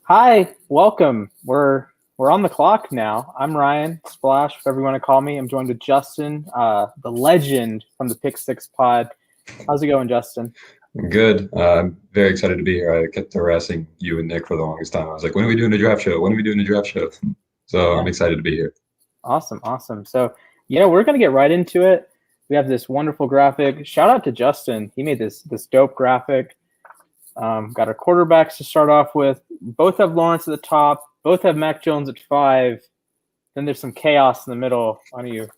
Hi, welcome. We're on the clock now. I'm Ryan Splash, whatever you want to call me. I'm joined with Justin, the legend from the Pick Six Pod. How's it going, Justin? Good. I'm very excited to be here. I kept harassing you and Nick for the longest time. I was like, when are we doing a draft show? When are we doing a draft show? So I'm Yeah, excited to be here. awesome. So, we're gonna get right into it. We have this wonderful graphic. Shout out to Justin. He made this dope graphic. Got our quarterbacks to start off with. Both have Lawrence at the top. Both have Mac Jones at 5. Then there's some chaos in the middle. On you.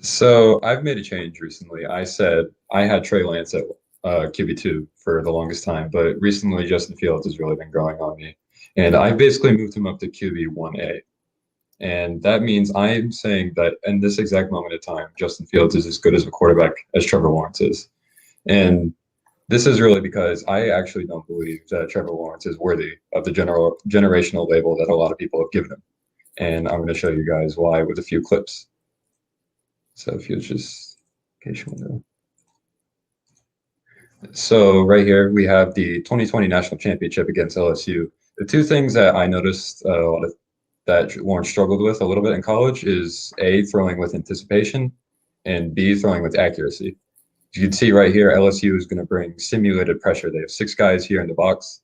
So I've made a change recently. I said I had Trey Lance at QB2 for the longest time, but recently Justin Fields has really been growing on me. And I basically moved him up to QB1A. And that means I'm saying that in this exact moment of time, Justin Fields is as good as a quarterback as Trevor Lawrence is. And this is really because I actually don't believe that Trevor Lawrence is worthy of the generational label that a lot of people have given him. And I'm going to show you guys why with a few clips. So if you just, in case you want to know. So right here, we have the 2020 National Championship against LSU. The two things that I noticed that Lawrence struggled with a little bit in college is A, throwing with anticipation, and B, throwing with accuracy. You can see right here, LSU is going to bring simulated pressure. They have 6 guys here in the box,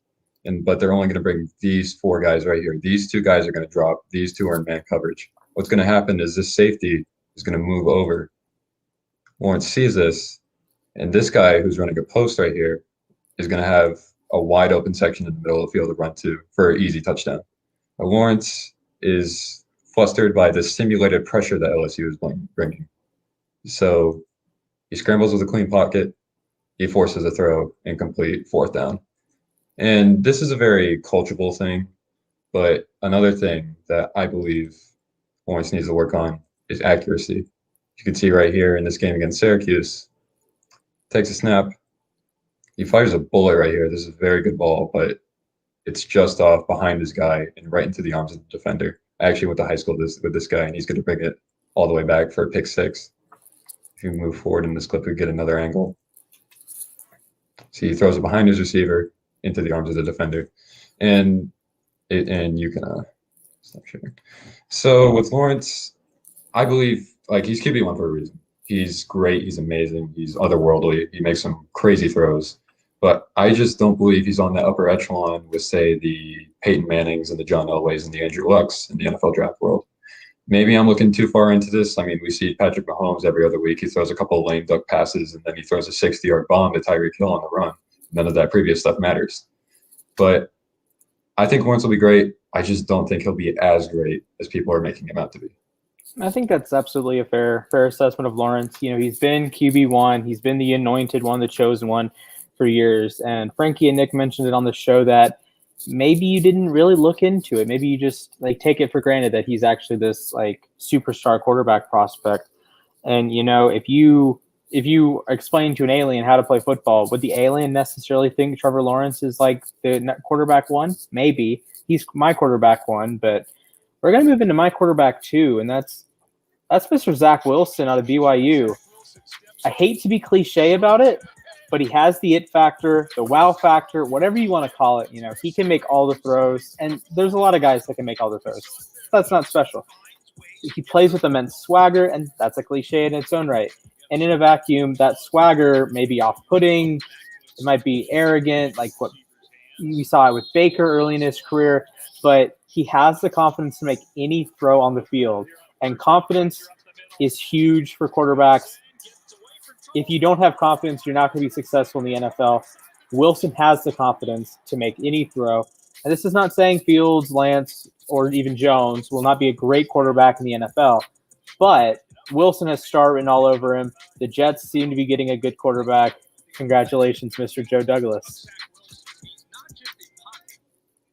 but they're only going to bring these 4 guys right here. These 2 guys are going to drop. These 2 are in man coverage. What's going to happen is this safety is going to move over. Lawrence sees this, and this guy who's running a post right here is going to have a wide open section in the middle of the field to run to for an easy touchdown. Lawrence is flustered by the simulated pressure that LSU is bringing. So he scrambles with a clean pocket. He forces a throw, incomplete, 4th down. And this is a very coachable thing. But another thing that I believe Lawrence needs to work on is accuracy. You can see right here in this game against Syracuse, takes a snap. He fires a bullet right here. This is a very good ball, but it's just off behind this guy and right into the arms of the defender. I actually went to high school with this guy, and he's going to bring it all the way back for a pick 6. If you move forward in this clip, we get another angle. See, he throws it behind his receiver into the arms of the defender, and you can stop sharing. So with Lawrence, I believe he's QB1 for a reason. He's great. He's amazing. He's otherworldly. He makes some crazy throws. But I just don't believe he's on the upper echelon with, say, the Peyton Mannings and the John Elways and the Andrew Lucks in the NFL draft world. Maybe I'm looking too far into this. I mean, we see Patrick Mahomes every other week. He throws a couple of lame duck passes, and then he throws a 60-yard bomb to Tyreek Hill on the run. None of that previous stuff matters. But I think Lawrence will be great. I just don't think he'll be as great as people are making him out to be. I think that's absolutely a fair assessment of Lawrence. He's been QB1. He's been the anointed one, the chosen one for years. And Frankie and Nick mentioned it on the show that maybe you didn't really look into it. Maybe you just take it for granted that he's actually this superstar quarterback prospect. And if you explain to an alien how to play football, would the alien necessarily think Trevor Lawrence is the quarterback 1? Maybe he's my quarterback 1, but we're gonna move into my quarterback 2, and that's Mr. Zach Wilson out of BYU. I hate to be cliche about it, but he has the it factor, the wow factor, whatever you want to call it. He can make all the throws, and there's a lot of guys that can make all the throws. That's not special. He plays with immense swagger, and that's a cliche in its own right. And in a vacuum, that swagger may be off-putting. It might be arrogant, like what we saw it with Baker early in his career, but he has the confidence to make any throw on the field. And confidence is huge for quarterbacks. If you don't have confidence, you're not going to be successful in the NFL. Wilson has the confidence to make any throw. And this is not saying Fields, Lance, or even Jones will not be a great quarterback in the NFL. But Wilson has star written all over him. The Jets seem to be getting a good quarterback. Congratulations, Mr. Joe Douglas.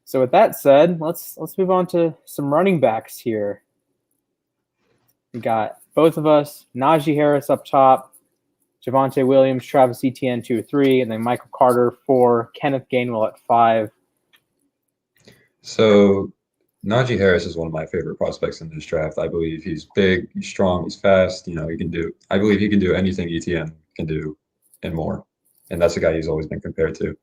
So with that said, let's move on to some running backs here. We got both of us, Najee Harris up top, Javonte Williams, Travis Etienne 2 or 3, and then Michael Carter 4, Kenneth Gainwell at 5. So Najee Harris is one of my favorite prospects in this draft. I believe he's big, he's strong, he's fast. He can do. I believe he can do anything Etienne can do and more. And that's the guy he's always been compared to.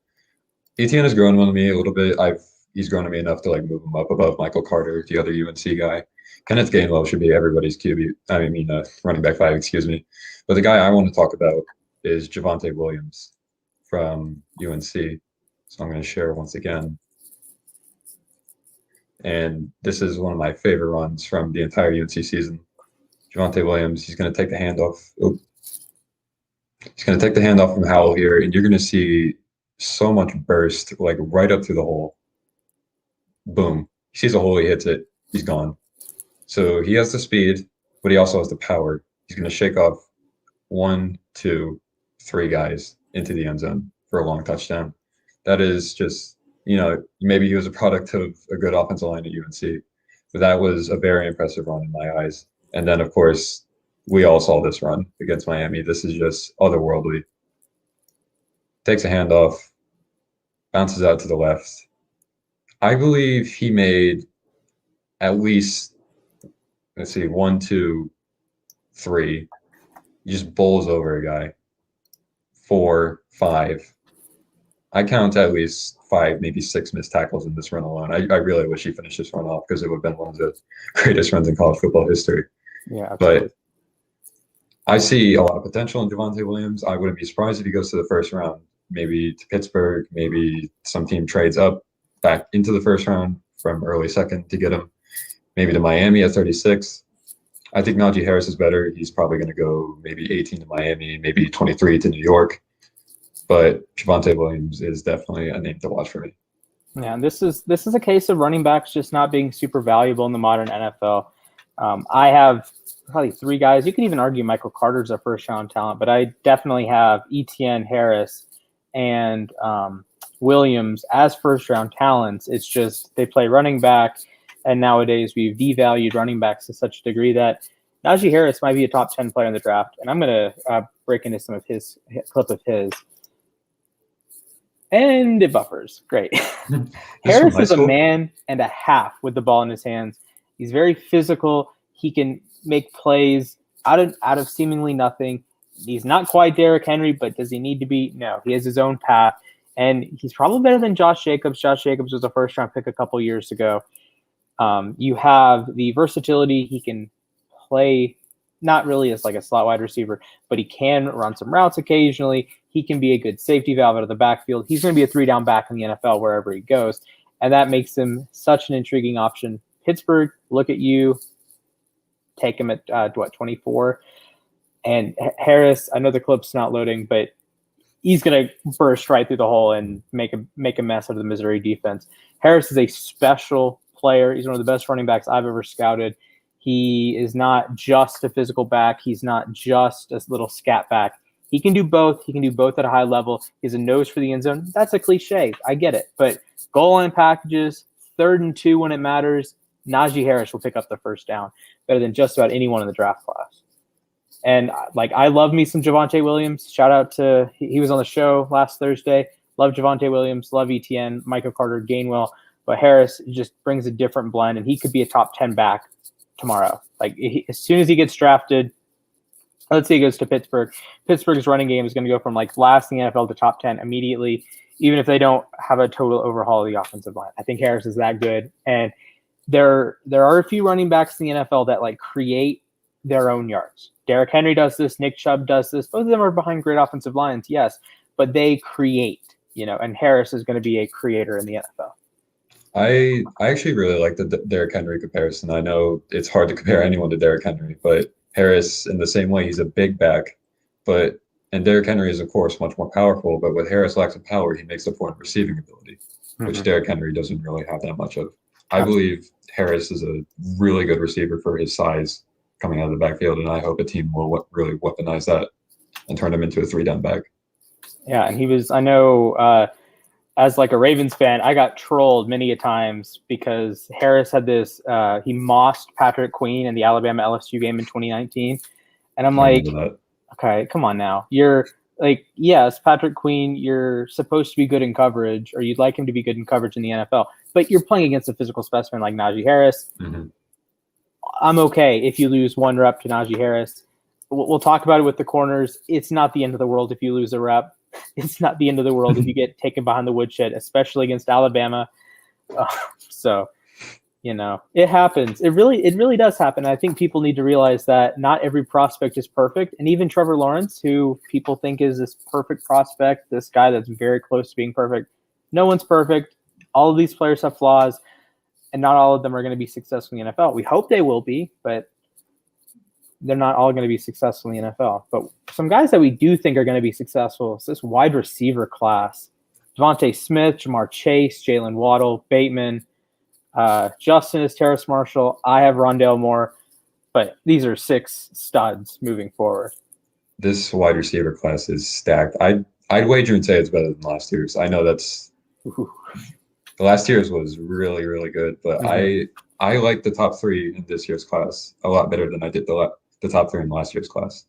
Etienne has grown on me a little bit. I've he's grown to me enough to like move him up above Michael Carter, the other UNC guy. Kenneth Gainwell should be everybody's running back 5, excuse me. But the guy I want to talk about is Javonte Williams from UNC. So I'm going to share once again. And this is one of my favorite runs from the entire UNC season. Javonte Williams, he's going to take the handoff. He's going to take the handoff from Howell here, and you're going to see so much burst, like right up through the hole. Boom. He sees a hole, he hits it, he's gone. So he has the speed, but he also has the power. He's going to shake off 1, 2, 3 guys into the end zone for a long touchdown. That is just, maybe he was a product of a good offensive line at UNC, but that was a very impressive run in my eyes. And then, of course, we all saw this run against Miami. This is just otherworldly. Takes a handoff, bounces out to the left. I believe he made at least, 1, 2, 3. He just bowls over a guy. 4, 5. I count at least 5, maybe 6 missed tackles in this run alone. I really wish he finished this run off because it would have been one of the greatest runs in college football history. Yeah, absolutely. But I see a lot of potential in Javonte Williams. I wouldn't be surprised if he goes to the first round, maybe to Pittsburgh, maybe some team trades up back into the first round from early second to get him, maybe to Miami at 36. I think Najee Harris is better. He's probably going to go maybe 18 to Miami, maybe 23 to New York. But Javonte Williams is definitely a name to watch for me. Yeah, this is a case of running backs just not being super valuable in the modern NFL. I have probably 3 guys. You could even argue Michael Carter's a first-round talent, but I definitely have Etienne, Harris, and Williams as first-round talents. It's just they play running back, and nowadays we've devalued running backs to such a degree that Najee Harris might be a top 10 player in the draft. And I'm going to break into some of his clip of his. And it buffers. Great. Harris is a man and a half with the ball in his hands. He's very physical. He can make plays out of seemingly nothing. He's not quite Derrick Henry, but does he need to be? No, he has his own path. And he's probably better than Josh Jacobs. Josh Jacobs was a first-round pick a couple years ago. You have the versatility. He can play not really as like a slot wide receiver, but he can run some routes occasionally. He can be a good safety valve out of the backfield. He's going to be a 3-down back in the NFL wherever he goes, and that makes him such an intriguing option. Pittsburgh, look at you. Take him at 24. And Harris, I know the clip's not loading, but he's going to burst right through the hole and make a mess out of the Missouri defense. Harris is a special player. He's one of the best running backs I've ever scouted. He is not just a physical back. He's not just a little scat back. He can do both. He can do both at a high level. He has a nose for the end zone. That's a cliche. I get it. But goal line packages, 3rd and 2 when it matters, Najee Harris will pick up the first down better than just about anyone in the draft class. And I love me some Javonte Williams. Shout out to he was on the show last Thursday. Love Javonte Williams. Love Etienne, Michael Carter, Gainwell. But Harris just brings a different blend, and he could be a top 10 back tomorrow. As soon as he gets drafted, let's say he goes to Pittsburgh. Pittsburgh's running game is going to go from last in the NFL to top 10 immediately, even if they don't have a total overhaul of the offensive line. I think Harris is that good. And there are a few running backs in the NFL that create their own yards. Derrick Henry does this. Nick Chubb does this. Both of them are behind great offensive lines, yes, but they create, and Harris is going to be a creator in the NFL. I actually really like the Derrick Henry comparison. I know it's hard to compare anyone to Derrick Henry, but Harris, in the same way, he's a big back, and Derrick Henry is, of course, much more powerful, but with Harris lacks of power, he makes up for in receiving ability, which Derrick Henry doesn't really have that much of. I believe Harris is a really good receiver for his size coming out of the backfield, and I hope a team will really weaponize that and turn him into a 3-down back. Yeah, and he was, I know, as a Ravens fan, I got trolled many a times because Harris had this, he mossed Patrick Queen in the Alabama LSU game in 2019. And I'm like, okay, come on now. You're yes, Patrick Queen, you're supposed to be good in coverage, or you'd like him to be good in coverage in the NFL, but you're playing against a physical specimen like Najee Harris. Mm-hmm. I'm okay if you lose 1 rep to Najee Harris. We'll talk about it with the corners. It's not the end of the world if you lose a rep. It's not the end of the world if you get taken behind the woodshed, especially against Alabama. So, it happens. It really does happen. I think people need to realize that not every prospect is perfect. And even Trevor Lawrence, who people think is this perfect prospect, this guy that's very close to being perfect, no one's perfect. All of these players have flaws, and not all of them are going to be successful in the NFL. We hope they will be, but they're not all going to be successful in the NFL. But some guys that we do think are going to be successful is this wide receiver class. Devontae Smith, Jamar Chase, Jalen Waddle, Bateman, Justin is Terrace Marshall. I have Rondale Moore, but these are 6 studs moving forward. This wide receiver class is stacked. I'd wager and say it's better than last year's. I know that's the last year's was really, really good, but I like the top 3 in this year's class a lot better than I did the top 3 in last year's class.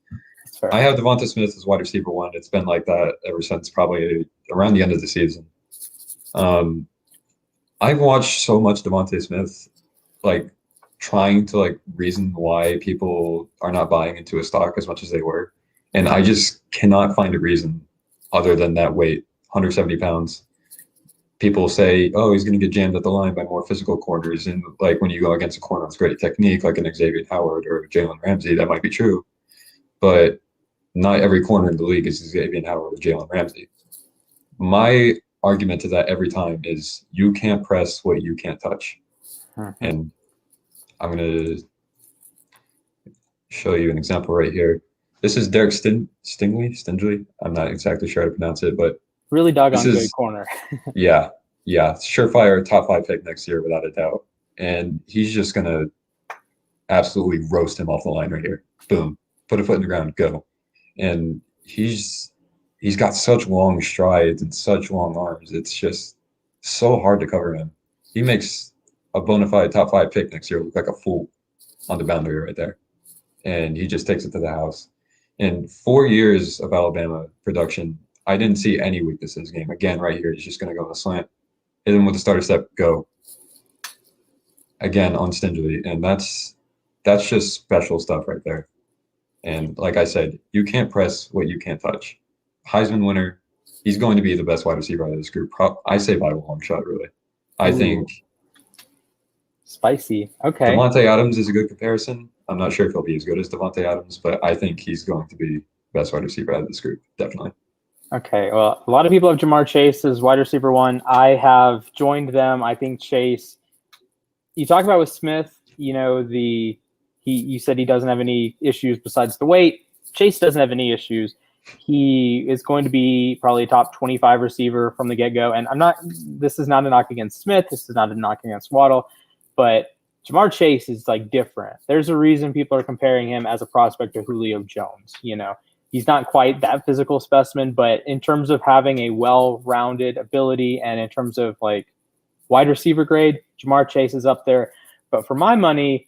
I have Devonta Smith as wide receiver 1. It's been like that ever since probably around the end of the season. I've watched so much Devonta Smith, like trying to like reason why people are not buying into a stock as much as they were. And I just cannot find a reason other than that weight, 170 pounds. People say, oh, he's going to get jammed at the line by more physical corners. And like when you go against a corner with great technique, like an Xavier Howard or Jalen Ramsey, that might be true. But not every corner in the league is Xavier Howard or Jalen Ramsey. My argument to that every time is you can't press what you can't touch. And I'm going to show you an example right here. This is Derek Stingley. I'm not exactly sure how to pronounce it, but really doggone good corner. yeah, surefire top 5 pick next year without a doubt. And he's just going to absolutely roast him off the line right here. Boom, put a foot in the ground, go. And he's got such long strides and such long arms. It's just so hard to cover him. He makes a bona fide top 5 pick next year look like a fool on the boundary right there. And he just takes it to the house. In 4 years of Alabama production, I didn't see any weakness in his game. Again, right here, he's just going to go on the slant. Hit him with the starter step, go. Again, unstingily. And that's just special stuff right there. And like I said, you can't press what you can't touch. Heisman winner, he's going to be the best wide receiver out of this group. I say by a long shot, really. I think spicy. Okay. Devontae Adams is a good comparison. I'm not sure if he'll be as good as Devontae Adams, but I think he's going to be the best wide receiver out of this group, definitely. Okay. Well, a lot of people have Jamar Chase as wide receiver 1. I have joined them. I think Chase. You talk about with Smith, you said he doesn't have any issues besides the weight. Chase doesn't have any issues. He is going to be probably a top 25 receiver from the get-go. And this is not a knock against Smith. This is not a knock against Waddle. But Jamar Chase is like different. There's a reason people are comparing him as a prospect to Julio Jones. He's not quite that physical specimen, but in terms of having a well-rounded ability and in terms of like wide receiver grade, Jamar Chase is up there. But for my money,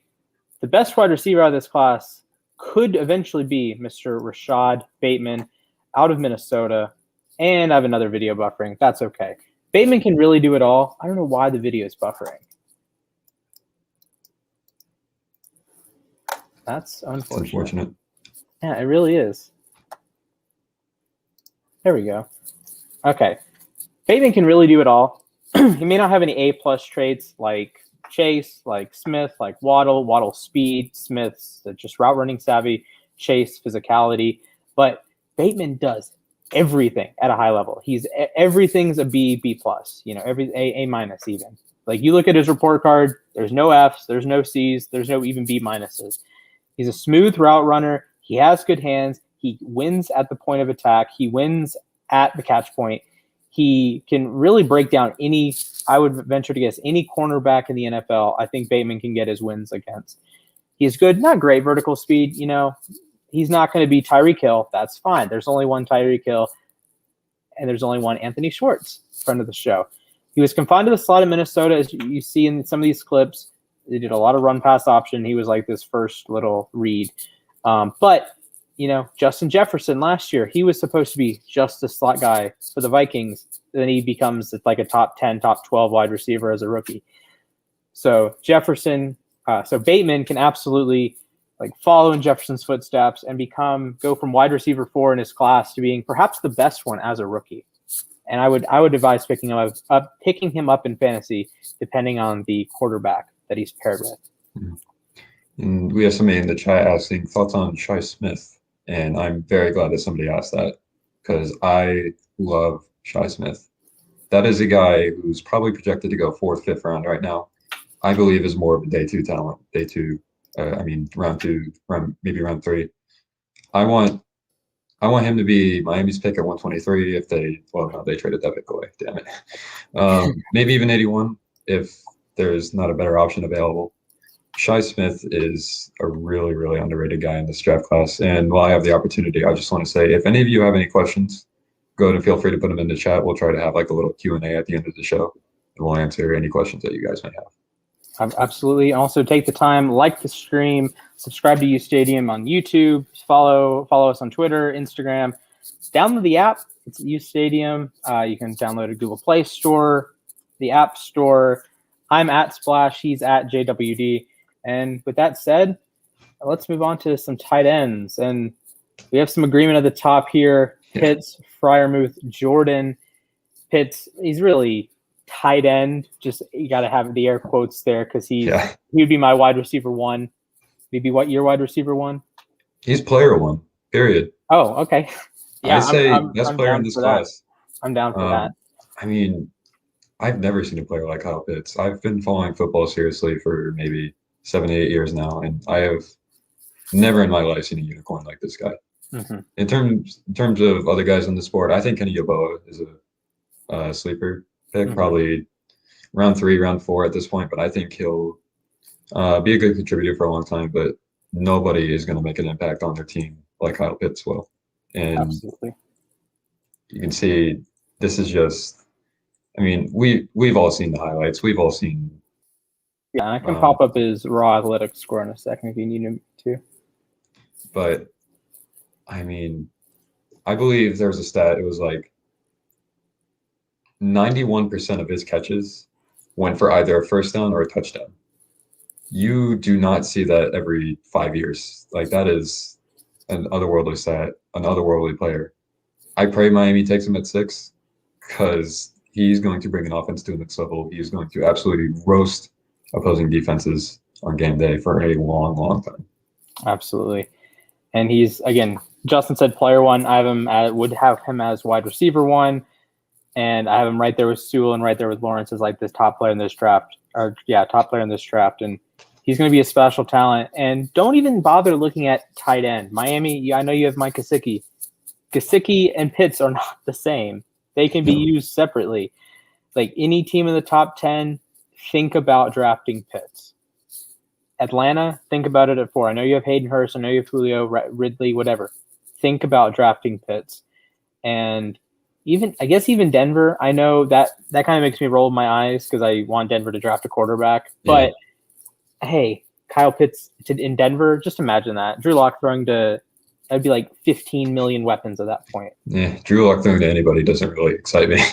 the best wide receiver out of this class could eventually be Mr. Rashad Bateman out of Minnesota. And I have another video buffering. That's okay. Bateman can really do it all. I don't know why the video is buffering. That's unfortunate. Yeah, it really is. There we go. Okay. Bateman can really do it all. He may not have any A-plus traits like Chase, like Smith, like Waddle speed, Smith's just route running savvy, Chase physicality, but Bateman does everything at a high level. Everything's a B plus, every A minus even. Like you look at his report card, there's no F's, there's no C's, there's no even B minuses. He's a smooth route runner. He has good hands. He wins at the point of attack. He wins at the catch point. He can really break down I would venture to guess, any cornerback in the NFL. I think Bateman can get his wins against. He's good, not great vertical speed. He's not going to be Tyreek Hill. That's fine. There's only one Tyreek Hill, and there's only one Anthony Schwartz, friend of the show. He was confined to the slot in Minnesota, as you see in some of these clips. They did a lot of run-pass option. He was like this first little read. But Justin Jefferson last year, he was supposed to be just a slot guy for the Vikings. Then he becomes like a top 10, top 12 wide receiver as a rookie. So Bateman can absolutely like follow in Jefferson's footsteps and go from wide receiver 4 in his class to being perhaps the best one as a rookie. And I would advise picking him up in fantasy, depending on the quarterback that he's paired with. Mhm. And we have somebody in the chat asking thoughts on Trey Smith, and I'm very glad that somebody asked that because I love Trey Smith. That is a guy who's probably projected to go fourth, fifth round right now. I believe is more of a day two talent. Round two, maybe round three. I want him to be Miami's pick at 123 if they traded that pick away. Damn it. Maybe even 81 if there's not a better option available. Shi Smith is a really, really underrated guy in this draft class. And while I have the opportunity, I just want to say, if any of you have any questions, go ahead and feel free to put them in the chat. We'll try to have like a little Q&A at the end of the show, and we'll answer any questions that you guys may have. Absolutely. Also, take the time, like the stream, subscribe to U Stadium on YouTube, follow us on Twitter, Instagram. Download the app. It's U Stadium. You can download a Google Play Store, the App Store. I'm at Splash. He's at JWD. And with that said, let's move on to some tight ends. And we have some agreement at the top here. Pitts, Freiermuth, Jordan. Pitts, he's really tight end. Just you got to have the air quotes there because he would be my wide receiver one. Maybe what your wide receiver one? He's player one, period. Oh, okay. Yeah, I say best player in this class. I'm down for that. I mean, I've never seen a player like Kyle Pitts. I've been following football seriously for maybe 7 to 8 years now, and I have never in my life seen a unicorn like this guy. Mm-hmm. In terms of other guys on the sport, I think Kenny Yeboah is a sleeper pick, probably round 3, round 4 at this point. But I think he'll be a good contributor for a long time. But nobody is going to make an impact on their team like Kyle Pitts will. And absolutely, you can see this is just. I mean, we've all seen the highlights. We've all seen. Yeah, I can pop up his raw athletic score in a second if you need him to. But, I mean, I believe there was a stat. It was like 91% of his catches went for either a first down or a touchdown. You do not see that every 5 years. Like, that is an otherworldly stat, an otherworldly player. I pray Miami takes him at 6 because he's going to bring an offense to the next level. He's going to absolutely roast opposing defenses on game day for a long, long time. Absolutely. And he's, again, Justin said player one. I would have him as wide receiver one. And I have him right there with Sewell and right there with Lawrence as like this top player in this draft. Top player in this draft. And he's going to be a special talent. And don't even bother looking at tight end. Miami, I know you have Mike Gesicki. Gesicki and Pitts are not the same. They can be used separately. Like any team in the top 10, think about drafting Pitts. Atlanta, think about it at 4. I know you have Hayden Hurst. I know you have Julio, Ridley, whatever. Think about drafting Pitts. And even Denver, I know that kind of makes me roll my eyes because I want Denver to draft a quarterback. But, hey, Kyle Pitts in Denver, just imagine that. Drew Lock throwing to – that'd be like 15 million weapons at that point. Yeah, Drew Lock throwing to anybody doesn't really excite me.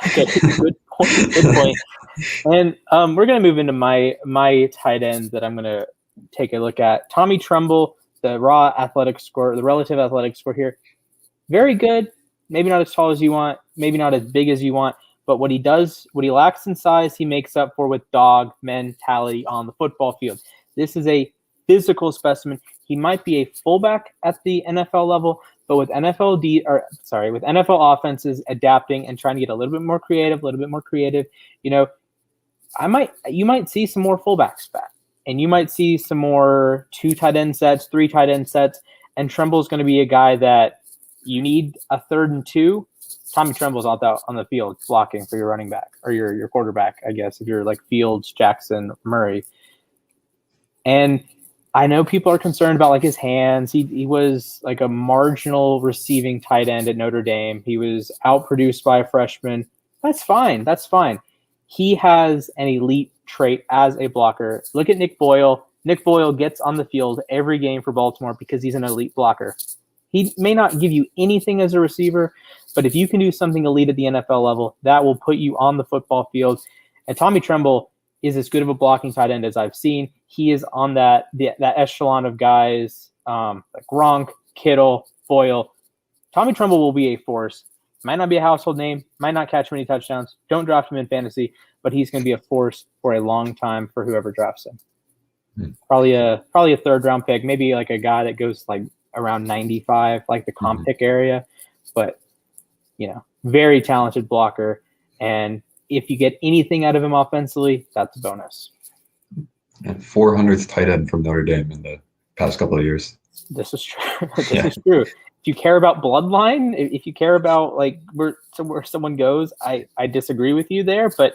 Okay, good point. And we're going to move into my tight ends that I'm going to take a look at. Tommy Tremble, the raw athletic score, the relative athletic score here, very good. Maybe not as tall as you want, maybe not as big as you want, but what he lacks in size, he makes up for with dog mentality on the football field. This is a physical specimen. He might be a fullback at the NFL level, but with NFL offenses adapting and trying to get a little bit more creative, you might see some more fullbacks back, and you might see some more 2 tight end sets, 3 tight end sets, and Tremble's going to be a guy that you need a 3rd and 2. Tommy Tremble's out on the field blocking for your running back or your quarterback, I guess, if you're like Fields, Jackson, Murray. And I know people are concerned about like his hands. He was like a marginal receiving tight end at Notre Dame. He was outproduced by a freshman. That's fine. He has an elite trait as a blocker. Look at Nick Boyle. Nick Boyle gets on the field every game for Baltimore because he's an elite blocker. He may not give you anything as a receiver, but if you can do something elite at the NFL level, that will put you on the football field. And Tommy Tremble is as good of a blocking tight end as I've seen. He is on that echelon of guys like Gronk, Kittle, Boyle. Tommy Tremble will be a force. Might not be a household name, might not catch many touchdowns. Don't draft him in fantasy, but he's going to be a force for a long time for whoever drafts him. Probably a 3rd round pick, maybe like a guy that goes like around 95, like the comp pick area. But, very talented blocker. And if you get anything out of him offensively, that's a bonus. And 400th tight end from Notre Dame in the past couple of years. This is true. This is true. If you care about bloodline, if you care about like where someone goes, I disagree with you there. But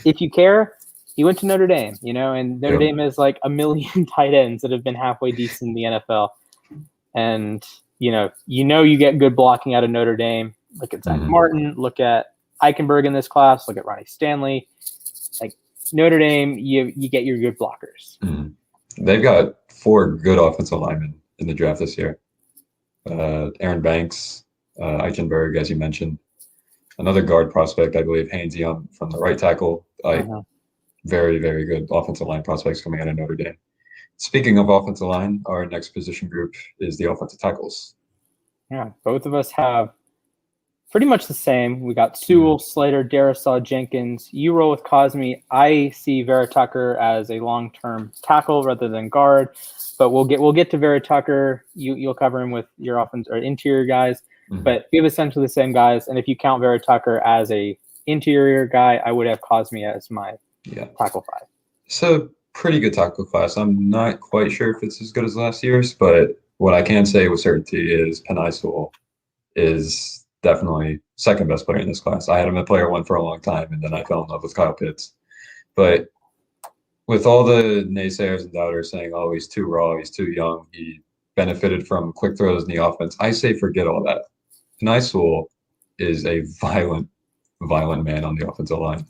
if you care, he went to Notre Dame, and Notre Dame has like 1 million tight ends that have been halfway decent in the NFL. And, you get good blocking out of Notre Dame. Look at Zach Martin. Look at Eichenberg in this class. Look at Ronnie Stanley. Like Notre Dame, you get your good blockers. They've got 4 good offensive linemen in the draft this year. Aaron Banks, Eichenberg, as you mentioned. Another guard prospect, I believe, Haynes Young from the right tackle. Very, very good offensive line prospects coming out of Notre Dame. Speaking of offensive line, our next position group is the offensive tackles. Yeah, both of us have pretty much the same. We got Sewell, Slater, Darisaw, Jenkins. You roll with Cosme. I see Vera Tucker as a long-term tackle rather than guard, but we'll get to Vera Tucker. You'll cover him with your offense or interior guys, but we have essentially the same guys. And if you count Vera Tucker as a interior guy, I would have Cosme as my tackle 5. So pretty good tackle class. I'm not quite sure if it's as good as last year's, but what I can say with certainty is Penei Sewell is definitely second best player in this class. I had him at player 1 for a long time, and then I fell in love with Kyle Pitts. But with all the naysayers and doubters saying, oh, he's too raw, he's too young, he benefited from quick throws in the offense, I say forget all that. Penei Sewell is a violent man on the offensive line.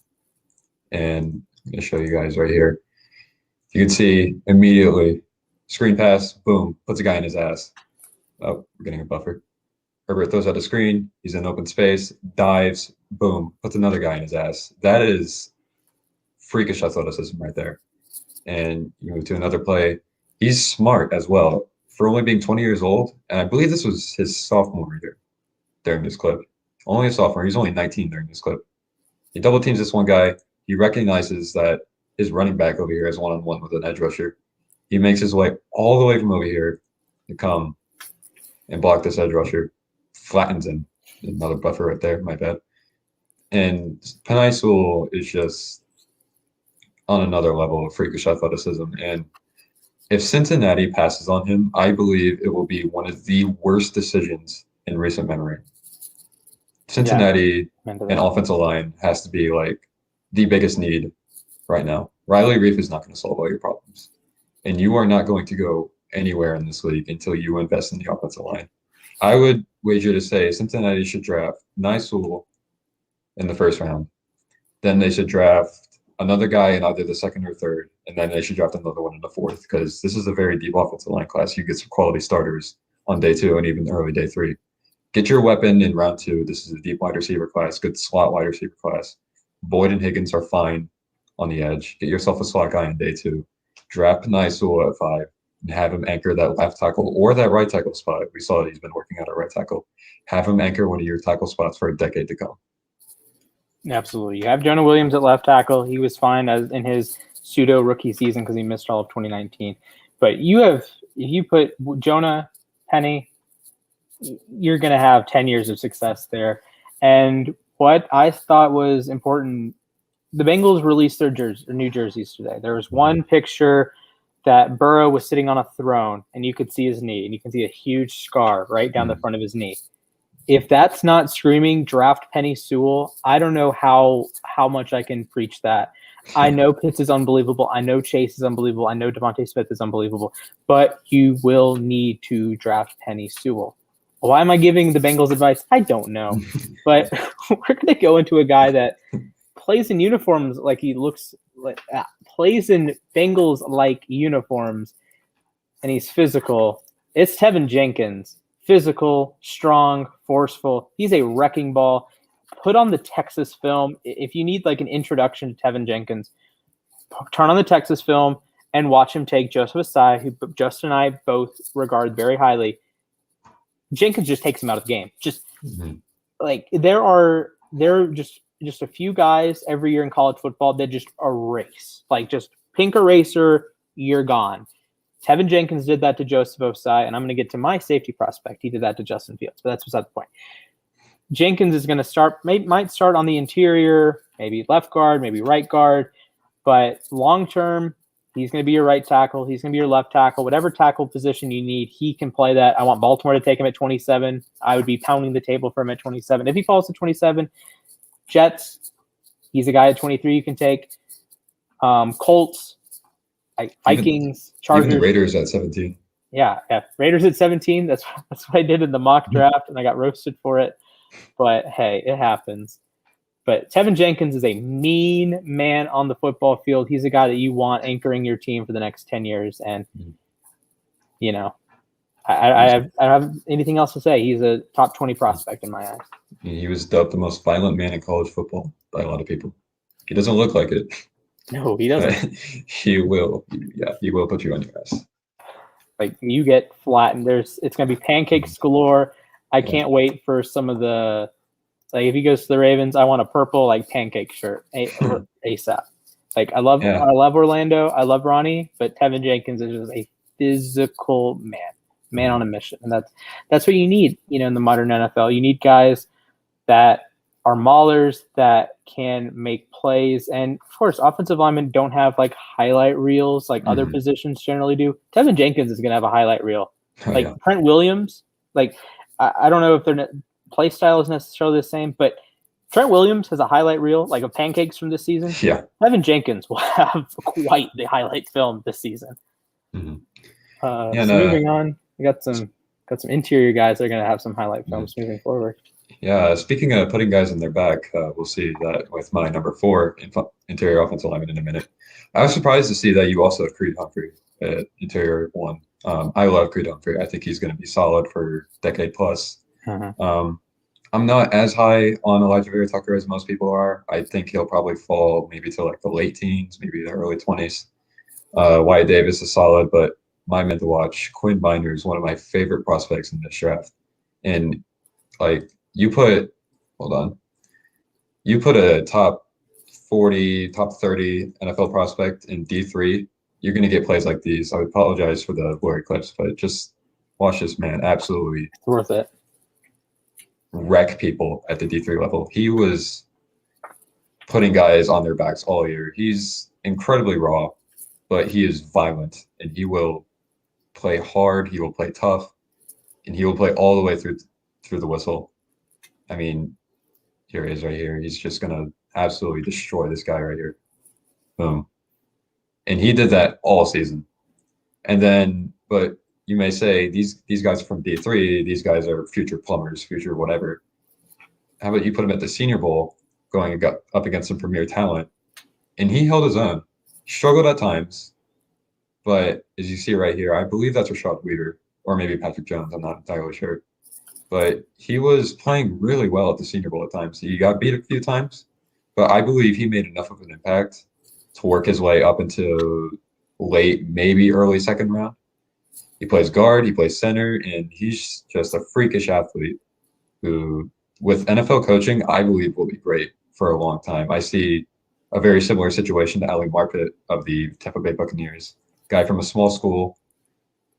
And I'm going to show you guys right here. You can see immediately, screen pass, boom, puts a guy in his ass. Oh, we're getting a buffer. Herbert throws out a screen. He's in open space, dives, boom, puts another guy in his ass. That is freakish athleticism right there. And you move to another play. He's smart as well for only being 20 years old. And I believe this was his sophomore year during this clip. Only a sophomore. He's only 19 during this clip. He double teams this one guy. He recognizes that his running back over here is one-on-one with an edge rusher. He makes his way all the way from over here to come and block this edge rusher. Flattens him. Another buffer right there, my bad. And Penei Sewell is just on another level of freakish athleticism. And if Cincinnati passes on him, I believe it will be one of the worst decisions in recent memory. Cincinnati and offensive line has to be like the biggest need right now. Riley Reiff is not going to solve all your problems. And you are not going to go anywhere in this league until you invest in the offensive line. I would wager to say Cincinnati should draft Penei Sewell in the first round. Then they should draft another guy in either the second or third, and then they should draft another one in the fourth, because this is a very deep offensive line class. You get some quality starters on day 2 and even early day 3. Get your weapon in round 2. This is a deep wide receiver class, good slot wide receiver class. Boyd and Higgins are fine on the edge. Get yourself a slot guy in day 2. Draft Penei Sewell at 5 and have him anchor that left tackle or that right tackle spot. We saw that he's been working out at right tackle. Have him anchor one of your tackle spots for a decade to come. Absolutely. You have Jonah Williams at left tackle. He was fine as in his pseudo rookie season because he missed all of 2019. But if you put Jonah, Penei, you're going to have 10 years of success there. And what I thought was important, the Bengals released their new jerseys today. There was one picture that Burrow was sitting on a throne, and you could see his knee, and you can see a huge scar right down the front of his knee. If that's not screaming draft Penei Sewell, I don't know how much I can preach that. I know Pitts is unbelievable. I know Chase is unbelievable. I know Devontae Smith is unbelievable. But you will need to draft Penei Sewell. Why am I giving the Bengals advice? I don't know. But we're going to go into a guy that plays in uniforms like he looks like plays in Bengals-like uniforms, and he's physical. It's Tevin Jenkins. Physical, strong, forceful. He's a wrecking ball. Put on the Texas film. If you need like an introduction to Tevin Jenkins, turn on the Texas film and watch him take Joseph Asai, who Justin and I both regard very highly. Jenkins just takes him out of the game. Just like there are just a few guys every year in college football that just erase, like just pink eraser, you're gone. Tevin Jenkins did that to Joseph Osai, and I'm going to get to my safety prospect. He did that to Justin Fields, but that's beside the point. Jenkins is going to might start on the interior, maybe left guard, maybe right guard, but long term, he's going to be your right tackle. He's going to be your left tackle. Whatever tackle position you need, he can play that. I want Baltimore to take him at 27. I would be pounding the table for him at 27. If he falls to 27, Jets, he's a guy at 23 you can take. Colts, Vikings, Chargers. Even the Raiders at 17. Yeah. Raiders at 17. That's what I did in the mock draft, and I got roasted for it. But, hey, it happens. But Tevin Jenkins is a mean man on the football field. He's a guy that you want anchoring your team for the next 10 years. And, you know, I don't have anything else to say. He's a top 20 prospect in my eyes. He was dubbed the most violent man in college football by a lot of people. He doesn't look like it. No, he doesn't. He will. Yeah, he will put you on your ass. Like, you get flattened. It's going to be pancakes galore. I can't wait for some of the – like, if he goes to the Ravens, I want a purple, like, pancake shirt ASAP. Like, I love Orlando. I love Ronnie. But Tevin Jenkins is just a physical man on a mission. And that's what you need, you know, in the modern NFL. You need guys that are maulers, that can make plays. And, of course, offensive linemen don't have, like, highlight reels like other positions generally do. Tevin Jenkins is going to have a highlight reel. Trent Williams, like – I don't know if their play style is necessarily the same, but Trent Williams has a highlight reel, like of pancakes from this season. Yeah. Tevin Jenkins will have quite the highlight film this season. Moving on, we got some interior guys that are going to have some highlight films moving forward. Yeah, speaking of putting guys in their back, we'll see that with my number 4 interior offensive lineman in a minute. I was surprised to see that you also have Creed Humphrey at interior 1. I love Creed Humphrey. I think he's going to be solid for a decade plus. I'm not as high on Elijah Vera Tucker as most people are. I think he'll probably fall maybe to like the late teens, maybe the early 20s. Wyatt Davis is solid, but my man to watch, Quinn Miners, one of my favorite prospects in this draft. And like you put a top 40, top 30 NFL prospect in D3, you're going to get plays like these. I apologize for the blurry clips, but just watch this man absolutely worth it. Wreck people at the D3 level. He was putting guys on their backs all year. He's incredibly raw, but he is violent, and he will play hard. He will play tough, and he will play all the way through the whistle. I mean, here he is right here. He's just going to absolutely destroy this guy right here. Boom. And he did that all season. And then, but you may say these guys are from D3, these guys are future plumbers, future whatever. How about you put him at the Senior Bowl going up against some premier talent? And he held his own. He struggled at times. But as you see right here, I believe that's Rashad Weeder or maybe Patrick Jones. I'm not entirely sure. But he was playing really well at the Senior Bowl at times. He got beat a few times. But I believe he made enough of an impact to work his way up into late, maybe early second round. He plays guard, he plays center, and he's just a freakish athlete who, with NFL coaching, I believe will be great for a long time. I see a very similar situation to Ali Marpet of the Tampa Bay Buccaneers, guy from a small school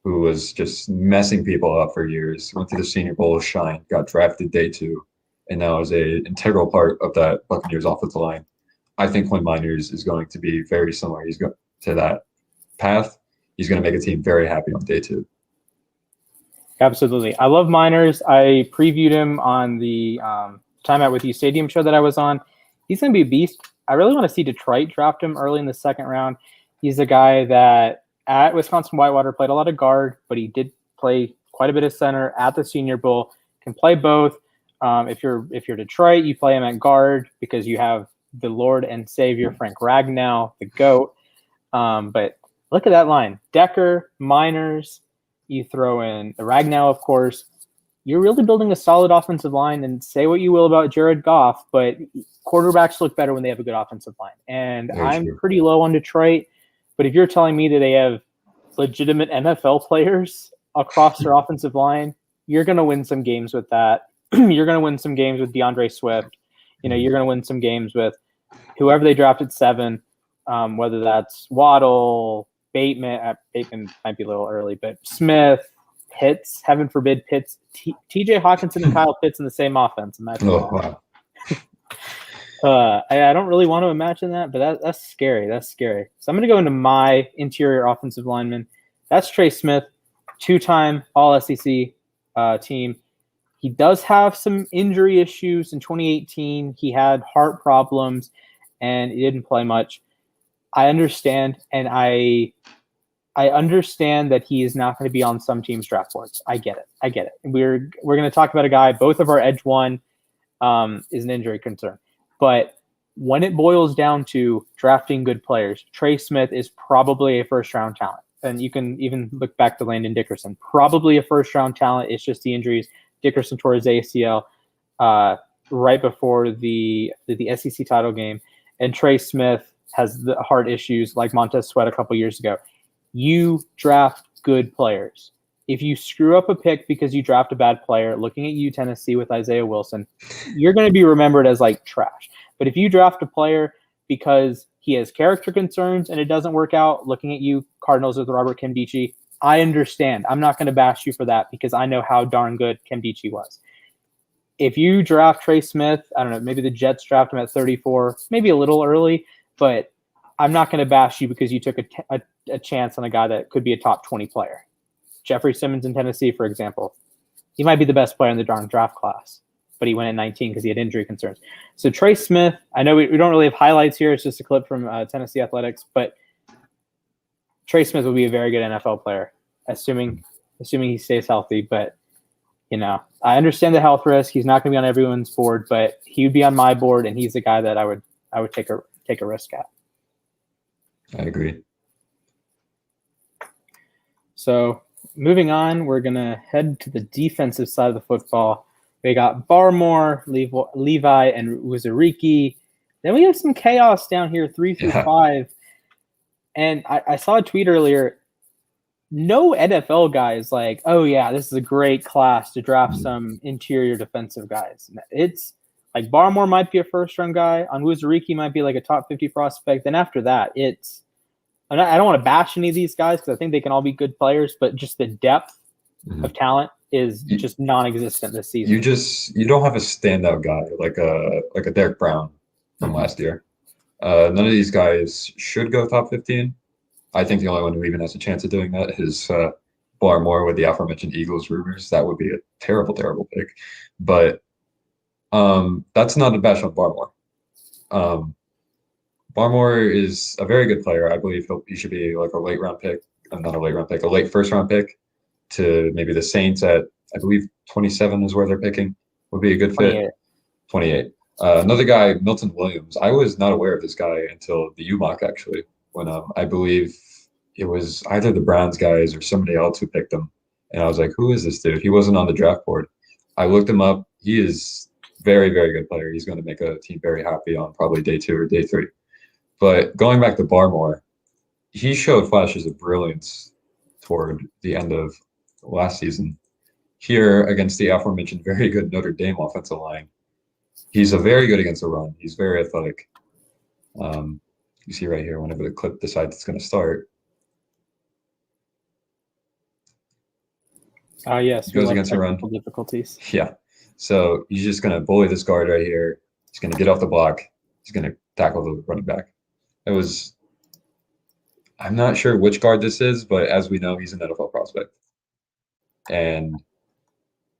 who was just messing people up for years, went to the Senior Bowl, shine, got drafted day 2, and now is an integral part of that Buccaneers offensive line. I think Quinn Miners is going to be very similar. He's going to that path. He's going to make a team very happy on day 2. Absolutely. I love Miners. I previewed him on the Time Out With You Stadium show that I was on. He's going to be a beast. I really want to see Detroit draft him early in the second round. He's a guy that at Wisconsin Whitewater played a lot of guard, but he did play quite a bit of center at the Senior Bowl. Can play both. If you're Detroit, you play him at guard because you have the Lord and Savior Frank Ragnow, the GOAT. But look at that line. Decker, Miners, you throw in the Ragnow, of course. You're really building a solid offensive line, and say what you will about Jared Goff, but quarterbacks look better when they have a good offensive line. And I'm pretty low on Detroit, but if you're telling me that they have legitimate NFL players across their offensive line, you're going to win some games with that. you're going to win some games with DeAndre Swift. You're going to win some games with whoever they drafted 7, whether that's Waddle, Bateman. Bateman might be a little early, but Smith, Pitts, heaven forbid Pitts, TJ Hawkinson and Kyle Pitts in the same offense. Imagine that. Wow. I don't really want to imagine that, but that's scary. That's scary. So I'm going to go into my interior offensive lineman. That's Trey Smith, 2-time All-SEC team. He does have some injury issues in 2018. He had heart problems, and he didn't play much. I understand, and I understand that he is not going to be on some teams' draft boards. I get it. We're going to talk about a guy. Both of our edge one is an injury concern. But when it boils down to drafting good players, Trey Smith is probably a first-round talent. And you can even look back to Landon Dickerson. Probably a first-round talent. It's just the injuries. Dickerson tore his ACL right before the SEC title game. And Trey Smith has the heart issues like Montez Sweat a couple years ago. You draft good players. If you screw up a pick because you draft a bad player, looking at you, Tennessee, with Isaiah Wilson, you're going to be remembered as like trash. But if you draft a player because he has character concerns and it doesn't work out, looking at you, Cardinals with Robert Nkemdiche, I understand. I'm not going to bash you for that because I know how darn good Nkemdiche was. If you draft Trey Smith, I don't know, maybe the Jets draft him at 34, maybe a little early, but I'm not going to bash you because you took a chance on a guy that could be a top 20 player. Jeffrey Simmons in Tennessee, for example, he might be the best player in the darn draft class, but he went at 19 because he had injury concerns. So Trey Smith, I know we don't really have highlights here. It's just a clip from Tennessee Athletics, but Trey Smith will be a very good NFL player, assuming he stays healthy. But, I understand the health risk. He's not going to be on everyone's board, but he would be on my board, and he's the guy that I would take a risk at. I agree. So moving on, we're going to head to the defensive side of the football. We got Barmore, Levi, and Wuzariki. Then we have some chaos down here, 3 through 5. And I saw a tweet earlier. No NFL guys like, oh, yeah, this is a great class to draft some interior defensive guys. It's like Barmore might be a first-round guy. Wuzariki might be like a top 50 prospect. Then after that, I don't want to bash any of these guys because I think they can all be good players, but just the depth of talent is just non-existent this season. You don't have a standout guy like a Derek Brown from last year. None of these guys should go top 15. I think the only one who even has a chance of doing that is Barmore with the aforementioned Eagles rumors. That would be a terrible, terrible pick. But that's not a bash on Barmore. Barmore is a very good player. I believe he should be like a late first round pick to maybe the Saints at, I believe 27 is where they're picking, would be a good fit. 28. Another guy, Milton Williams. I was not aware of this guy until the UMOC actually, when I believe it was either the Browns guys or somebody else who picked him. And I was like, who is this dude? He wasn't on the draft board. I looked him up. He is very, very good player. He's going to make a team very happy on probably day 2 or day 3. But going back to Barmore, he showed flashes of brilliance toward the end of last season. Here against the aforementioned very good Notre Dame offensive line, he's a very good against the run. He's very athletic. You see right here, whenever the clip decides it's going to start. Yes. He goes against the run. Difficulties. Yeah. So he's just going to bully this guard right here. He's going to get off the block. He's going to tackle the running back. I'm not sure which guard this is, but as we know, he's an NFL prospect. And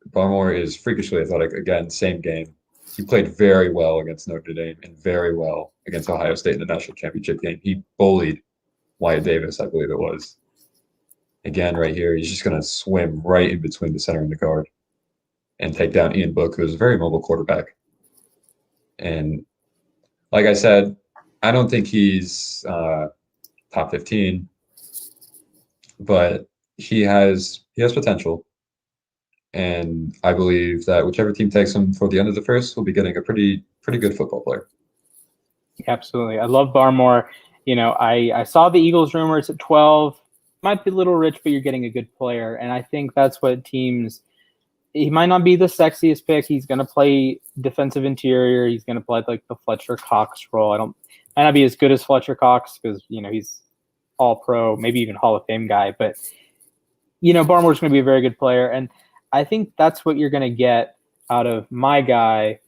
Barmore is freakishly athletic. Again, same game. He played very well against Notre Dame and very well against Ohio State in the national championship game. He bullied Wyatt Davis, I believe it was. Again, right here, he's just going to swim right in between the center and the guard and take down Ian Book, who's a very mobile quarterback. And like I said, I don't think he's top 15, but he has potential. And I believe that whichever team takes him for the end of the first will be getting a pretty good football player. Absolutely. I love Barmore. I saw the Eagles rumors at 12. Might be a little rich, but you're getting a good player. And I think that's what teams he might not be the sexiest pick. He's going to play defensive interior. He's going to play like the Fletcher Cox role. Might not be as good as Fletcher Cox because, he's all pro, maybe even Hall of Fame guy. But, Barmore's going to be a very good player. And I think that's what you're going to get out of my guy,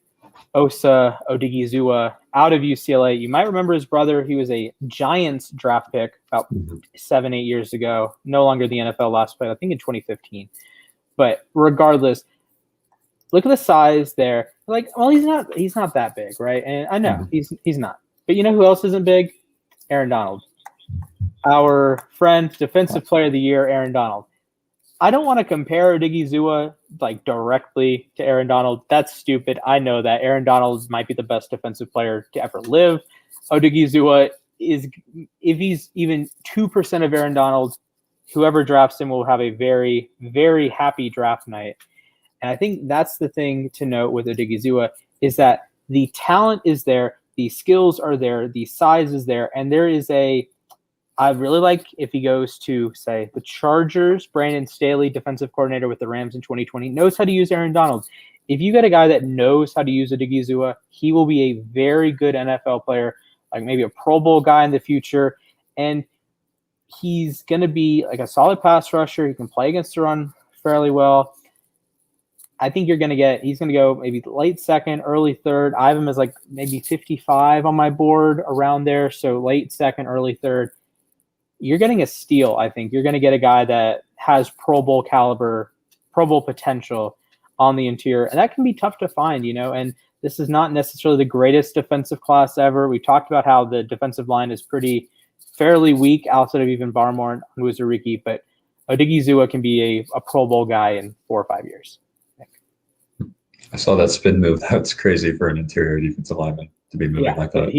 Osa Odigizua, out of UCLA. You might remember his brother. He was a Giants draft pick about 7-8 years ago. No longer the NFL, last played, I think, in 2015. But regardless, look at the size there. Like, well, he's not that big, right? And I know he's not. But you know who else isn't big? Aaron Donald. Our friend, defensive player of the year, Aaron Donald. I don't want to compare Odigizua like directly to Aaron Donald. That's stupid. I know that Aaron Donald might be the best defensive player to ever live. Odigizua is, if he's even 2% of Aaron Donald, whoever drafts him will have a very, very happy draft night. And I think that's the thing to note with Odigizua is that the talent is there, the skills are there, the size is there, and there is I really like if he goes to, say, the Chargers. Brandon Staley, defensive coordinator with the Rams in 2020, knows how to use Aaron Donald. If you get a guy that knows how to use Odigizua, he will be a very good NFL player, like maybe a Pro Bowl guy in the future. And he's going to be like a solid pass rusher. He can play against the run fairly well. I think he's going to go maybe late second, early third. I have him as like maybe 55 on my board around there. So late second, early third. You're getting a steal, I think. You're going to get a guy that has Pro Bowl caliber, Pro Bowl potential on the interior. And that can be tough to find, and this is not necessarily the greatest defensive class ever. We talked about how the defensive line is fairly weak outside of even Barmore and Wuzuriki, but Odigizua can be a Pro Bowl guy in 4 or 5 years. I saw that spin move. That's crazy for an interior defensive lineman to be moving like that.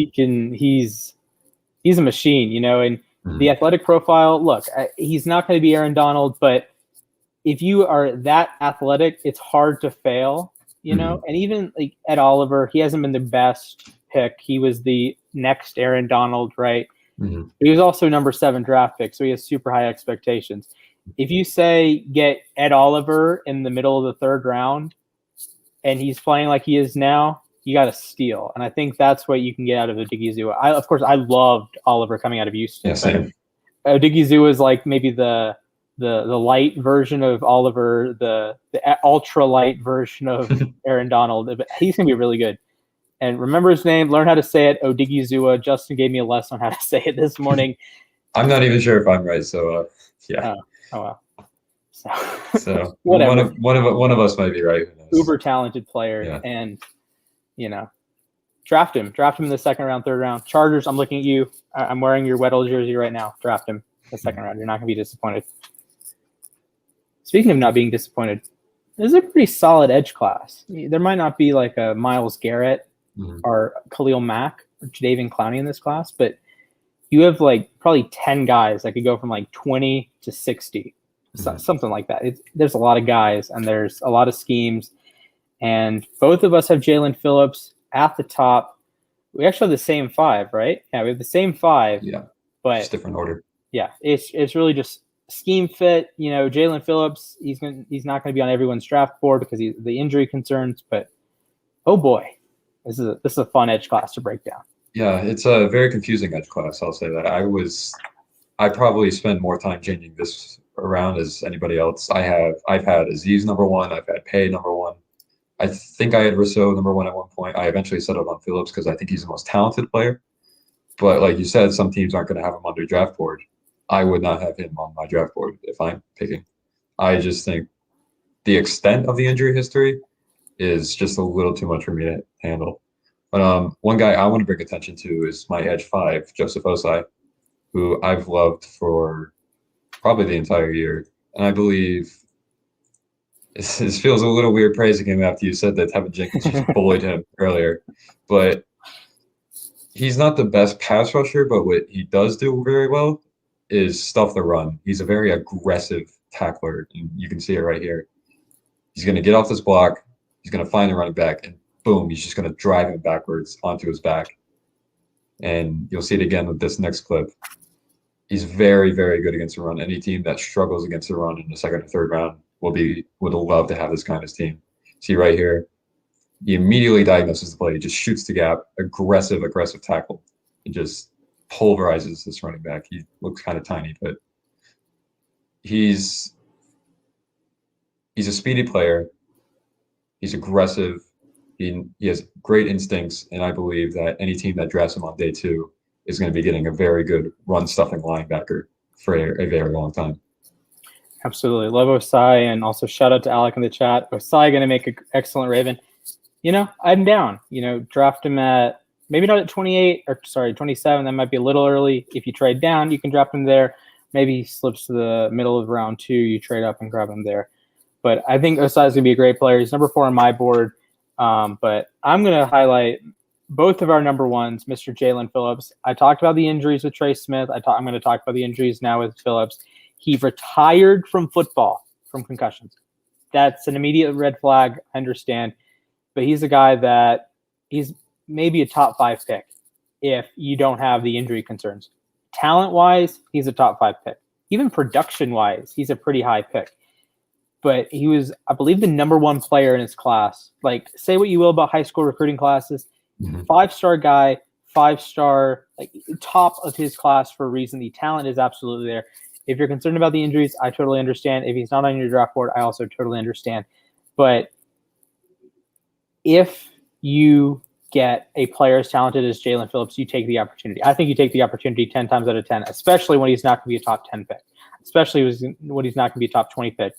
He's a machine, and the athletic profile, look, he's not going to be Aaron Donald, but if you are that athletic, it's hard to fail, and even like Ed Oliver, he hasn't been the best pick. He was the next Aaron Donald, right? He was also number 7 draft pick, so he has super high expectations. If you say get Ed Oliver in the middle of the 3rd round and he's playing like he is now, you got to steal. And I think that's what you can get out of Odigizua. Of course, I loved Oliver coming out of Houston. Yeah, same. Odigizua is like maybe the light version of Oliver, the ultra light version of Aaron Donald. But he's going to be really good. And remember his name, learn how to say it, Odigizua. Justin gave me a lesson on how to say it this morning. I'm not even sure if I'm right, so yeah. Oh wow. So whatever. One of us might be right. Uber talented player, and draft him in the 2nd round, 3rd round. Chargers, I'm looking at you. I'm wearing your Weddle jersey right now. Draft him in the 2nd round. You're not going to be disappointed. Speaking of not being disappointed, this is a pretty solid edge class. There might not be like a Myles Garrett or Khalil Mack or Jadeveon Clowney in this class, but you have like probably 10 guys that could go from like 20 to 60, something like that. There's a lot of guys and there's a lot of schemes. And both of us have Jalen Phillips at the top. We actually have the same 5, right? Yeah, we have the same 5. Yeah, but just different order. Yeah, it's really just scheme fit. Jalen Phillips, he's not going to be on everyone's draft board because the injury concerns. But oh boy, this is a fun edge class to break down. Yeah, it's a very confusing edge class. I'll say that. I probably spend more time changing this around as anybody else. I've had Aziz number 1. I've had Pay number 1. I think I had Rousseau number 1 at one point. I eventually settled on Phillips because I think he's the most talented player. But like you said, some teams aren't going to have him on their draft board. I would not have him on my draft board if I'm picking. I just think the extent of the injury history is just a little too much for me to handle. But one guy I want to bring attention to is my edge 5, Joseph Osai, who I've loved for probably the entire year. And I believe this feels a little weird praising him after you said that Tevin Jenkins just bullied him earlier. But he's not the best pass rusher, but what he does do very well is stuff the run. He's a very aggressive tackler, and you can see it right here. He's going to get off this block. He's going to find the running back, and boom, he's just going to drive him backwards onto his back. And you'll see it again with this next clip. He's very, very good against the run. Any team that struggles against the run in the 2nd or 3rd round would love to have this guy on his team. See right here, he immediately diagnoses the play. He just shoots the gap, aggressive tackle, and just pulverizes this running back. He looks kind of tiny, but he's a speedy player. He's aggressive. He has great instincts, and I believe that any team that drafts him on day 2 is going to be getting a very good run-stuffing linebacker for a very long time. Absolutely. Love Osai, and also shout out to Alec in the chat. Osai going to make an excellent Raven. I'm down. Draft him at maybe not at 27. That might be a little early. If you trade down, you can draft him there. Maybe he slips to the middle of round 2. You trade up and grab him there. But I think Osai is going to be a great player. He's number 4 on my board. But I'm going to highlight both of our number ones, Mr. Jalen Phillips. I talked about the injuries with Trey Smith. I'm going to talk about the injuries now with Phillips. He retired from football from concussions. That's an immediate red flag, I understand. But he's a guy that he's maybe a top 5 pick if you don't have the injury concerns. Talent-wise, he's a top 5 pick. Even production-wise, he's a pretty high pick. But he was, I believe, the number 1 player in his class. Like, say what you will about high school recruiting classes. 5-star guy, 5-star, like top of his class for a reason. The talent is absolutely there. If you're concerned about the injuries, I totally understand. If he's not on your draft board, I also totally understand. But if you get a player as talented as Jalen Phillips, you take the opportunity. I think you take the opportunity 10 times out of 10, especially when he's not going to be a top 10 pick, especially when he's not going to be a top 20 pick.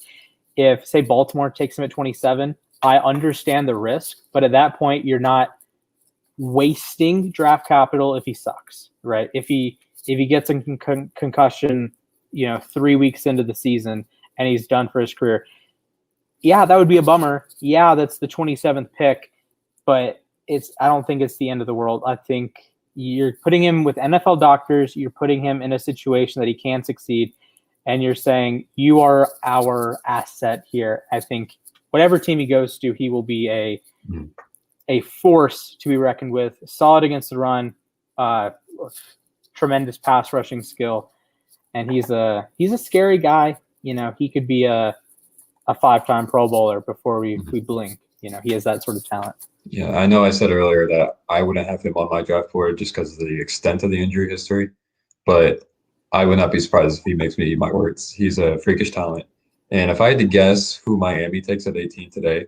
If, say, Baltimore takes him at 27, I understand the risk, but at that point, you're not wasting draft capital if he sucks, right? If he gets a concussion, 3 weeks into the season and he's done for his career, yeah, that would be a bummer. Yeah, that's the 27th pick, but I don't think it's the end of the world. I think you're putting him with NFL doctors. You're putting him in a situation that he can succeed. And you're saying, you are our asset here. I think whatever team he goes to, he will be a force to be reckoned with. Solid against the run, tremendous pass rushing skill. And he's a scary guy. He could be a 5-time Pro Bowler before we blink. He has that sort of talent. Yeah, I know I said earlier that I wouldn't have him on my draft board just because of the extent of the injury history, but I would not be surprised if he makes me eat my words. He's a freakish talent. And if I had to guess who Miami takes at 18 today,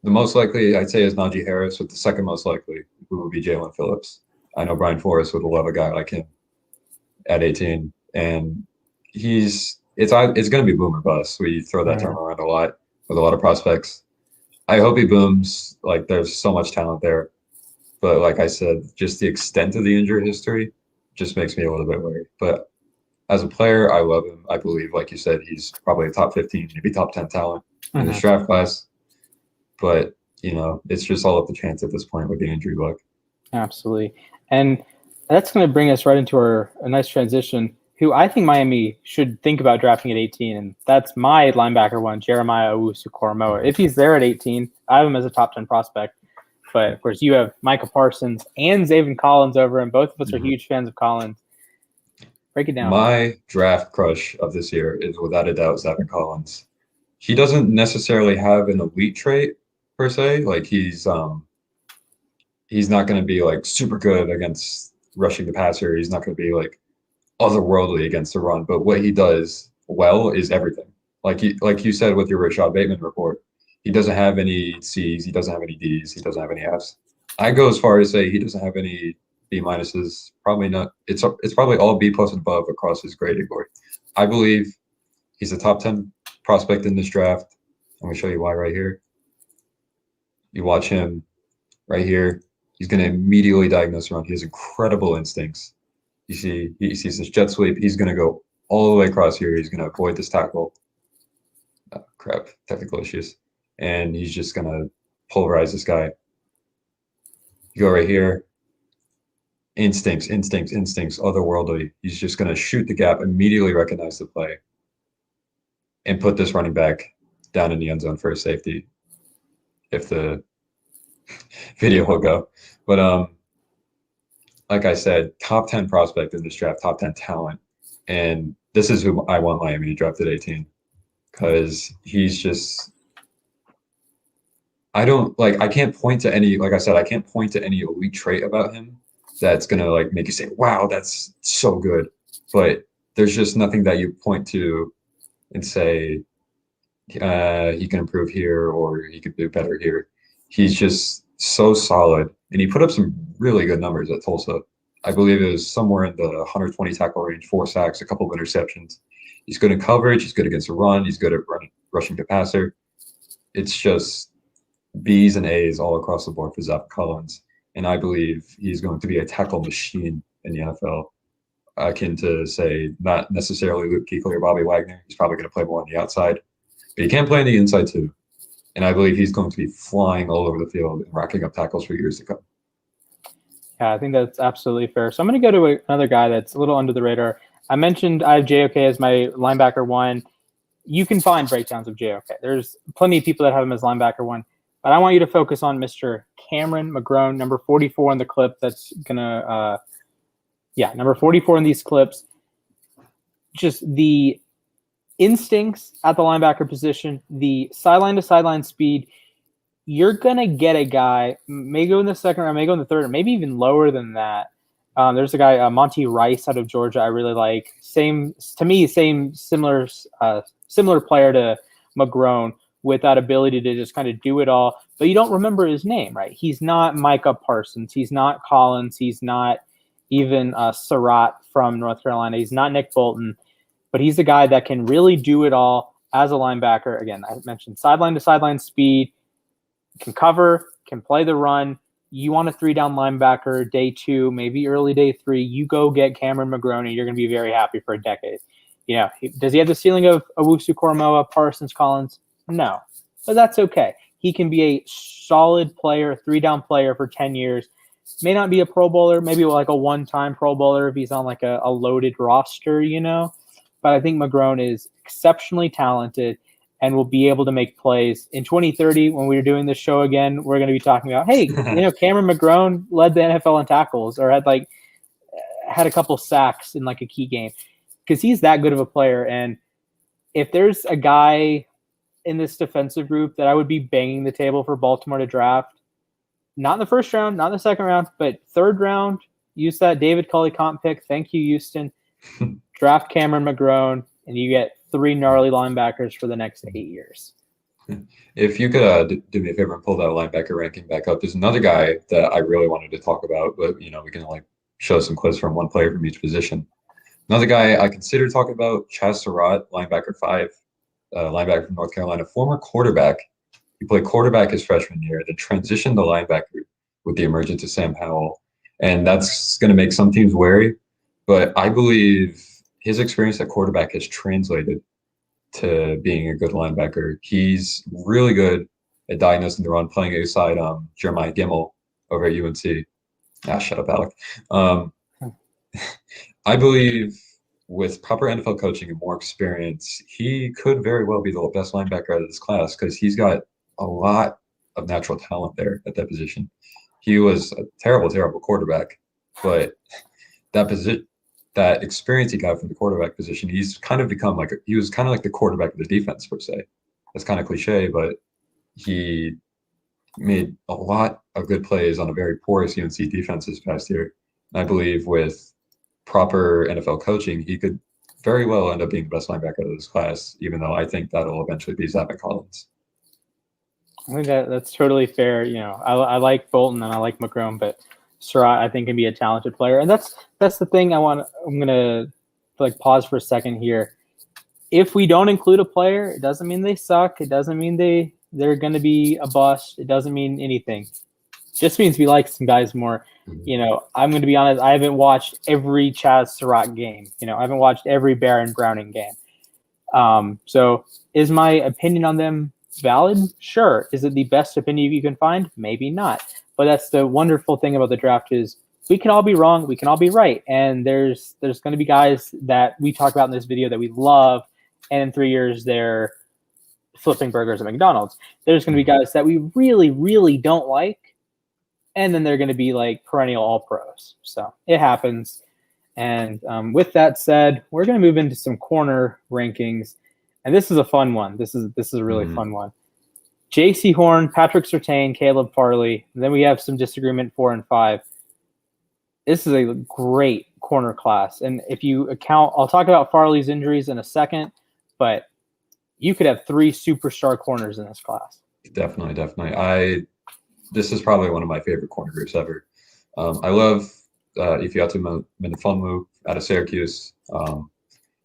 the most likely I'd say is Najee Harris, with the second most likely who would be Jalen Phillips. I know Brian Forrest would love a guy like him at 18. And it's going to be boom or bust. We throw that term around a lot with a lot of prospects. I hope he booms. Like, there's so much talent there. But like I said, just the extent of the injury history just makes me a little bit worried. But as a player, I love him. I believe, like you said, he's probably a top 15, maybe top 10 talent in this draft class. But, it's just all up to chance at this point with the injury bug. Absolutely. And that's going to bring us right into a nice transition, who I think Miami should think about drafting at 18. And that's my linebacker one, Jeremiah Owusu-Koramoah. If he's there at 18, I have him as a top 10 prospect. But, of course, you have Micah Parsons and Zaven Collins over him. Both of us are huge fans of Collins. Break it down. My draft crush of this year is without a doubt Zaven Collins. He doesn't necessarily have an elite trait per se. Like, he's not going to be like super good against rushing the passer. He's not going to be like otherworldly against the run. But what he does well is everything. Like you said with your Rashad Bateman report, he doesn't have any C's. He doesn't have any D's. He doesn't have any F's. I go as far as say he doesn't have any B minuses. Probably not. It's probably all B plus and above across his grading board. I believe he's a top 10 prospect in this draft. I'm going to show you why right here. You watch him right here. He's going to immediately diagnose run. He has incredible instincts. You see, he sees this jet sweep. He's going to go all the way across here. He's going to avoid this tackle. Technical issues. And he's just going to pulverize this guy. You go right here. Instincts, otherworldly. He's just going to shoot the gap, immediately recognize the play, and put this running back down in the end zone for a safety, if the video will go. But like I said, top 10 prospect in this draft, top 10 talent. And this is who I want Miami to draft at 18. because he's just I can't point to any, like I said, I can't point to any elite trait about him that's gonna like make you say, wow, that's so good. But there's just nothing that you point to and say he can improve here or he could do better here. He's just so solid, and he put up some really good numbers at Tulsa. I believe it was somewhere in the 120 tackle range, 4 sacks, a couple of interceptions. He's good in coverage. He's good against the run. He's good at rushing the passer. It's just B's and A's all across the board for Zach Collins. And I believe he's going to be a tackle machine in the NFL, akin to, say, not necessarily Luke Kuechly or Bobby Wagner. He's probably going to play more on the outside, but he can play on the inside too. And I believe he's going to be flying all over the field and racking up tackles for years to come. Yeah, I think that's absolutely fair. So I'm going to go to another guy that's a little under the radar. I mentioned I have JOK as my linebacker 1. You can find breakdowns of JOK. There's plenty of people that have him as linebacker 1. But I want you to focus on Mr. Cameron Magrone, number 44 in the clip. That's going to, number 44 in these clips. Just the instincts at the linebacker position, the sideline-to-sideline speed. You're going to get a guy, may go in the second round, may go in the third, or maybe even lower than that. There's a guy, Monty Rice out of Georgia, I really like. Similar player to Magrone, with that ability to just kind of do it all. But you don't remember his name, right? He's not Micah Parsons. He's not Collins. He's not even Surratt from North Carolina. He's not Nick Bolton. But he's the guy that can really do it all as a linebacker. Again, I mentioned sideline-to-sideline speed, can cover, can play the run. You want a 3-down linebacker, day 2, maybe early day 3, you go get Cameron Magrone. You're going to be very happy for a decade. Does he have the ceiling of Owusu-Koramoah, Parsons, Collins? No, but that's okay. He can be a solid player, 3-down player for 10 years. May not be a Pro Bowler, maybe like a one-time Pro Bowler if he's on like a loaded roster, But I think Magrone is exceptionally talented and will be able to make plays. In 2030, when we're doing this show again, we're going to be talking about, hey, Cameron Magrone led the NFL in tackles or had a couple sacks in like a key game, because he's that good of a player. And if there's a guy in this defensive group that I would be banging the table for Baltimore to draft, not in the first round, not in the second round, but third round, use that David Culley comp pick. Thank you, Houston. Draft Cameron Magrone, and you get 3 gnarly linebackers for the next 8 years. If you could do me a favor and pull that linebacker ranking back up, there's another guy that I really wanted to talk about, but we can like show some clips from one player from each position. Another guy I consider talking about, Chaz Surratt, linebacker 5, linebacker from North Carolina, former quarterback. He played quarterback his freshman year, then transitioned to linebacker with the emergence of Sam Howell, and that's going to make some teams wary. But I believe his experience at quarterback has translated to being a good linebacker. He's really good at diagnosing the run, playing alongside Jeremiah Gemmel over at UNC. Shut up, Alec. I believe with proper NFL coaching and more experience, he could very well be the best linebacker out of this class, because he's got a lot of natural talent there at that position. He was a terrible, terrible quarterback, but that experience he got from the quarterback position, he's kind of become he was kind of like the quarterback of the defense, per se. That's kind of cliche, but he made a lot of good plays on a very porous UNC defense this past year. And I believe with proper NFL coaching, he could very well end up being the best linebacker of this class, even though I think that'll eventually be Zach Collins. I think that's totally fair. I like Bolton and I like Magrone, but Surratt, I think, can be a talented player. And that's the thing I'm going to pause for a second here. If we don't include a player, it doesn't mean they suck. It doesn't mean they're going to be a bust. It doesn't mean anything. It just means we like some guys more. I'm going to be honest. I haven't watched every Chaz Surratt game. I haven't watched every Baron Browning game. So is my opinion on them valid? Sure. Is it the best opinion you can find? Maybe not. But that's the wonderful thing about the draft is we can all be wrong. We can all be right. And there's going to be guys that we talk about in this video that we love. And in 3 years, they're flipping burgers at McDonald's. There's going to be guys that we really, really don't like. And then they're going to be like perennial all pros. So it happens. And with that said, we're going to move into some corner rankings. And this is a fun one. This is a really Mhm. fun one. J.C. Horn, Patrick Surtain, Caleb Farley. And then we have some disagreement 4 and 5. This is a great corner class. And if you account, I'll talk about Farley's injuries in a second, but you could have 3 superstar corners in this class. Definitely. This is probably one of my favorite corner groups ever. I love Ifeatu Melifonwu out of Syracuse.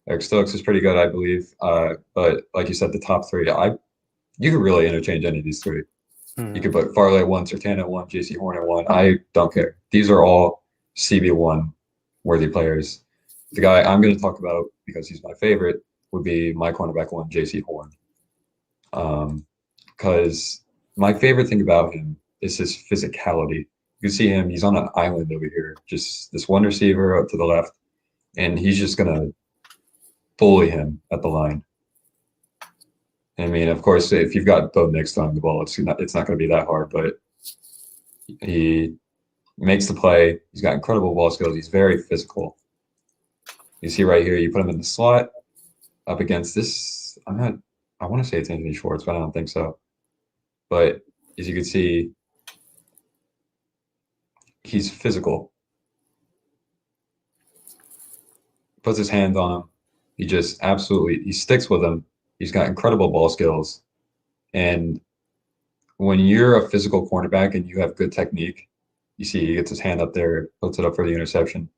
Eric Stokes is pretty good, I believe. But like you said, the top 3, you could really interchange any of these 3. You could put Farley at 1, Surtain at 1, J.C. Horn at 1. I don't care. These are all CB1 worthy players. The guy I'm going to talk about, because he's my favorite, would be my cornerback 1, J.C. Horn. Because my favorite thing about him is his physicality. You can see him, he's on an island over here, just this one receiver up to the left, and he's just going to bully him at the line. I mean, of course, if you've got Bo Nix throwing the ball, it's not going to be that hard, but he makes the play. He's got incredible ball skills. He's very physical. You see right here, you put him in the slot up against this. I want to say it's Anthony Schwartz, but I don't think so. But as you can see, he's physical. Puts his hand on him. He sticks with him. He's got incredible ball skills. And when you're a physical cornerback and you have good technique, you see he gets his hand up there, puts it up for the interception.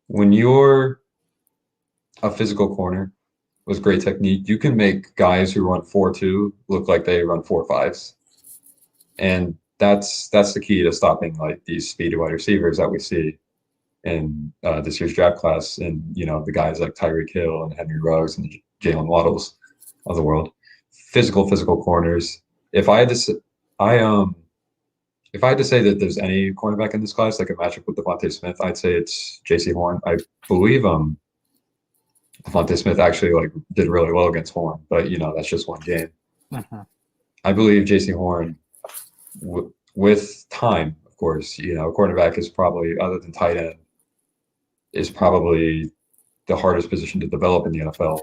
When you're a physical corner with great technique, you can make guys who run 4.2 look like they run 4.5s. And that's the key to stopping like these speedy wide receivers that we see in this year's draft class, and the guys like Tyreek Hill and Henry Ruggs and Jalen Waddles of the world. Physical corners. If I had to say that there's any cornerback in this class that could match up with Devontae Smith, I'd say it's J.C. Horn. I believe Devontae Smith actually did really well against Horn, but that's just one game. Mm-hmm. I believe J.C. Horn, with time, of course, cornerback is probably, other than tight end, is probably the hardest position to develop in the NFL.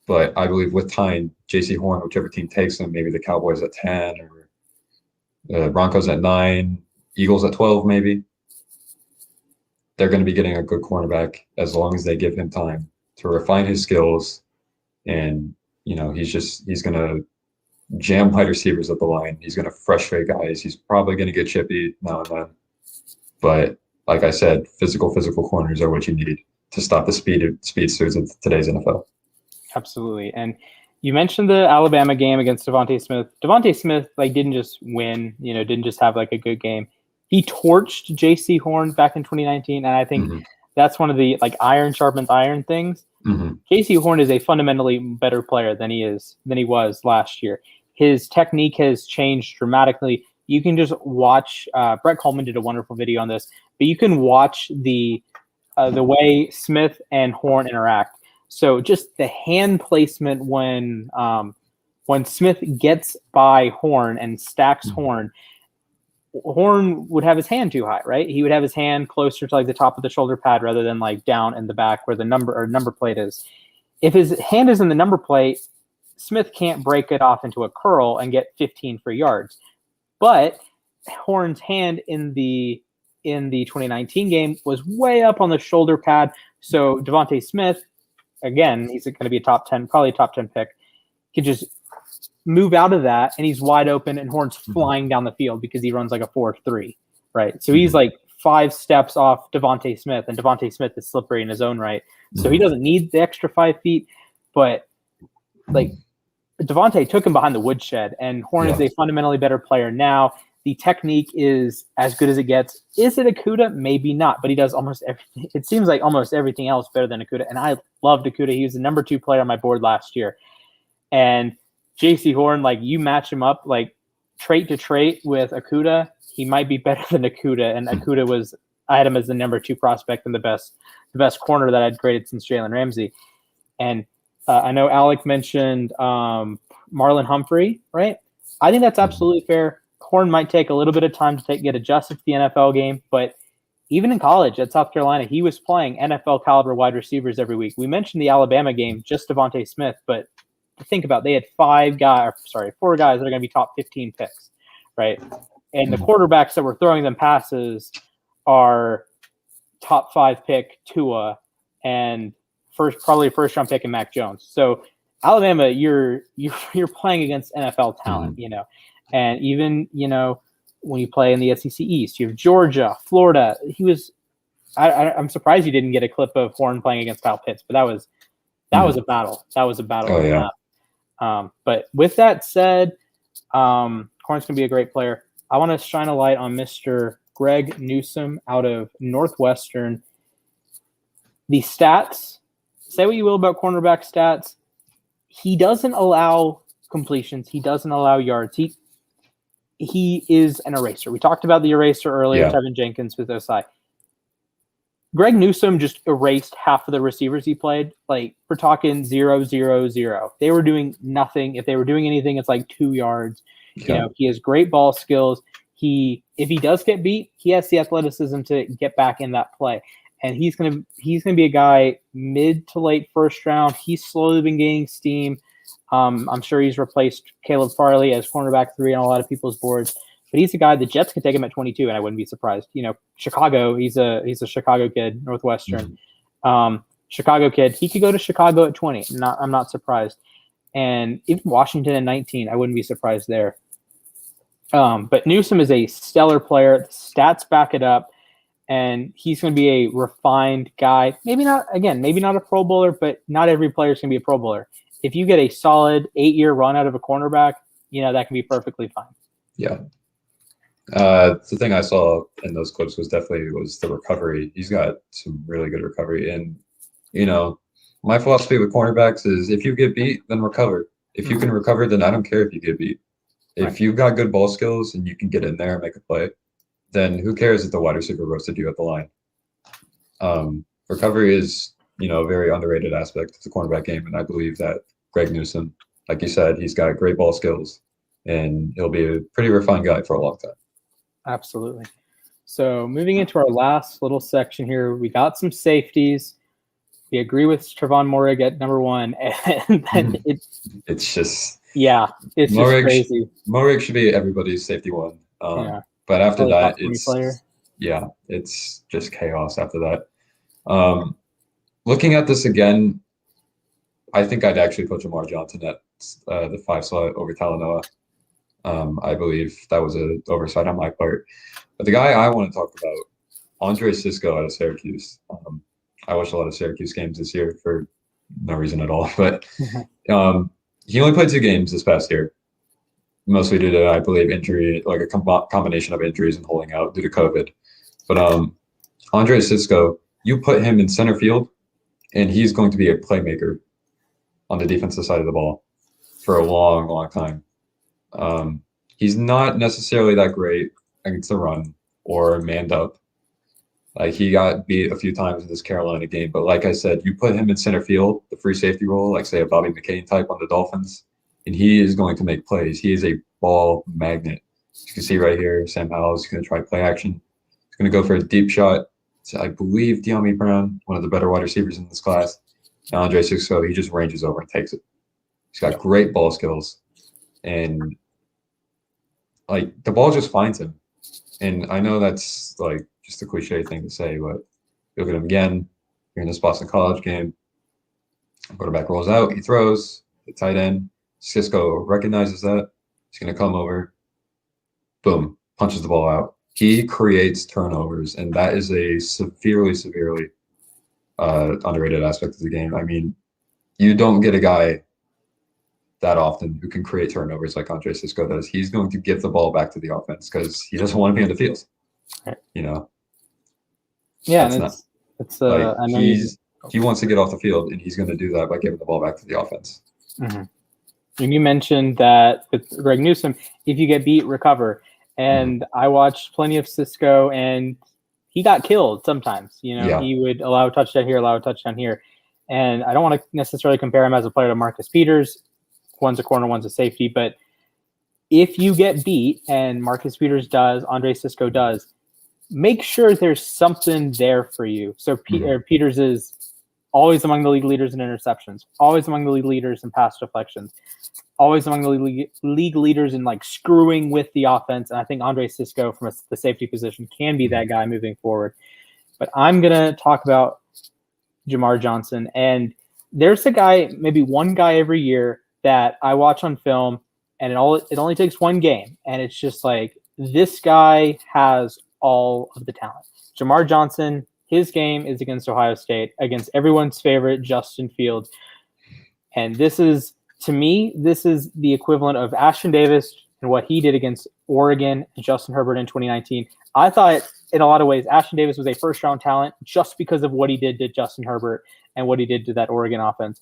But I believe with time, J.C. Horn, whichever team takes him, maybe the Cowboys at 10 or the Broncos at 9, Eagles at 12 maybe, they're going to be getting a good cornerback as long as they give him time to refine his skills. And, he's going to jam wide receivers at the line. He's going to frustrate guys. He's probably going to get chippy now and then. But like I said, physical corners are what you need to stop the speedsters of today's NFL. Absolutely. And you mentioned the Alabama game against Devontae Smith. Devontae Smith didn't just win, didn't just have a good game. He torched J.C. Horn back in 2019, and I think that's one of the iron sharpens iron things. J.C. Horn is a fundamentally better player than he was last year. His technique has changed dramatically. You can just watch. Brett Coleman did a wonderful video on this, but you can watch the way Smith and Horn interact. So just the hand placement when Smith gets by Horn and stacks Horn would have his hand too high, right? He would have his hand closer to the top of the shoulder pad rather than down in the back where the number plate is. If his hand is in the number plate, Smith can't break it off into a curl and get 15 free yards. But Horn's hand in the 2019 game was way up on the shoulder pad. So Devontae Smith, again, he's going to be probably a top 10 pick, could just move out of that, and he's wide open, and Horn's flying down the field because he runs a 4.3, right? So he's 5 steps off Devontae Smith, and Devontae Smith is slippery in his own right. So he doesn't need the extra 5 feet, but Devontae took him behind the woodshed, and Horn is a fundamentally better player now. The technique is as good as it gets. Is it Okudah? Maybe not, but he does almost everything. It seems like almost everything else better than Okudah, and I loved Okudah. He was the number 2 player on my board last year. And J.C. Horn, you match him up trait to trait with Okudah, he might be better than Okudah. And Okudah I had him as the number 2 prospect and the best corner that I'd graded since Jalen Ramsey. And I know Alec mentioned Marlon Humphrey, right? I think that's absolutely fair. Horn might take a little bit of time to get adjusted to the NFL game, but even in college at South Carolina, he was playing NFL caliber wide receivers every week. We mentioned the Alabama game, just Devontae Smith, but think about it, they had 4 guys that are going to be top 15 picks, right? And the quarterbacks that were throwing them passes are top 5 pick Tua and probably first round pick in Mac Jones. So Alabama, you're playing against NFL talent, and even when you play in the SEC East, you have Georgia, Florida. I'm surprised you didn't get a clip of Horn playing against Kyle Pitts, but that was a battle. That was a battle. Oh, yeah. But with that said, Horn's going to be a great player. I want to shine a light on Mr. Greg Newsom out of Northwestern. The stats, say what you will about cornerback stats, he doesn't allow completions. He doesn't allow yards. He is an eraser. We talked about the eraser earlier, Tevin Jenkins with OSI. Greg Newsom just erased half of the receivers he played. Like, we're talking 0, 0, 0. They were doing nothing. If they were doing anything, it's like 2 yards. Yeah. He has great ball skills. If he does get beat, he has the athleticism to get back in that play. And he's gonna be a guy mid to late first round. He's slowly been gaining steam. I'm sure he's replaced Caleb Farley as cornerback 3 on a lot of people's boards. But he's a guy the Jets could take him at 22, and I wouldn't be surprised. Chicago, he's a Chicago kid, Northwestern. Chicago kid, he could go to Chicago at 20. I'm not surprised. And even Washington at 19, I wouldn't be surprised there. But Newsom is a stellar player. The stats back it up. And he's going to be a refined guy. Maybe not a Pro Bowler, but not every player is going to be a Pro Bowler. If you get a solid 8-year run out of a cornerback, that can be perfectly fine. Yeah. The thing I saw in those clips was the recovery. He's got some really good recovery. And, my philosophy with cornerbacks is if you get beat, then recover. If you can recover, then I don't care if you get beat. If you've got good ball skills and you can get in there and make a play, then who cares if the wide receiver roasted you at the line? Recovery is, a very underrated aspect of the cornerback game. And I believe that Greg Newsom, like you said, he's got great ball skills and he'll be a pretty refined guy for a long time. Absolutely. So moving into our last little section here, we got some safeties. We agree with Trevon Moehrig at number 1. And then it's just crazy. Moehrig should be everybody's safety 1. But after that, it's just chaos after that. Looking at this again, I think I'd actually put Jamar Johnson at the 5 slot over Talanoa. I believe that was an oversight on my part. But the guy I want to talk about, Andre Cisco out of Syracuse. I watched a lot of Syracuse games this year for no reason at all. But he only played 2 games this past year. Mostly due to, I believe, injury, like a combination of injuries and holding out due to COVID. But Andre Cisco, you put him in center field, and he's going to be a playmaker on the defensive side of the ball for a long, long time. He's not necessarily that great against the run or manned up. Like, he got beat a few times in this Carolina game. But like I said, you put him in center field, the free safety role, like, say, a Bobby McCain type on the Dolphins, and he is going to make plays. He is a ball magnet. You can see right here, Sam Howell is going to try play action. He's going to go for a deep shot. So I believe De'Ami Brown, one of the better wide receivers in this class. And Andre Cisco, he just ranges over and takes it. He's got great ball skills. And, like, the ball just finds him. And I know that's, like, just a cliche thing to say, but look at him again. You're in this Boston College game. Quarterback rolls out. He throws. The tight end. Cisco recognizes that. He's going to come over. Boom. Punches the ball out. He creates turnovers, and that is a severely, severely underrated aspect of the game. I mean, you don't get a guy that often who can create turnovers like Andre Cisco does. He's going to give the ball back to the offense because he doesn't want to be on the field. Yeah, he wants to get off the field, and he's going to do that by giving the ball back to the offense. Mm-hmm. And you mentioned that with Greg Newsom, if you get beat, recover. And I watched plenty of Cisco, and he got killed sometimes. He would allow a touchdown here, And I don't want to necessarily compare him as a player to Marcus Peters. One's a corner, one's a safety. But if you get beat, and Marcus Peters does, Andre Cisco does, make sure there's something there for you. So Peters is always among the league leaders in interceptions, always among the league leaders in pass deflections, always among the league leaders in like screwing with the offense. And I think Andre Cisco from the safety position can be that guy moving forward. But I'm going to talk about Jamar Johnson. And there's a guy, maybe one guy every year that I watch on film, and it only takes one game. And it's just like, this guy has all of the talent. Jamar Johnson, his game is against Ohio State, against everyone's favorite Justin Fields. And this is, to me, this is the equivalent of Ashton Davis and what he did against Oregon and Justin Herbert in 2019. I thought, in a lot of ways, Ashton Davis was a first-round talent just because of what he did to Justin Herbert and what he did to that Oregon offense.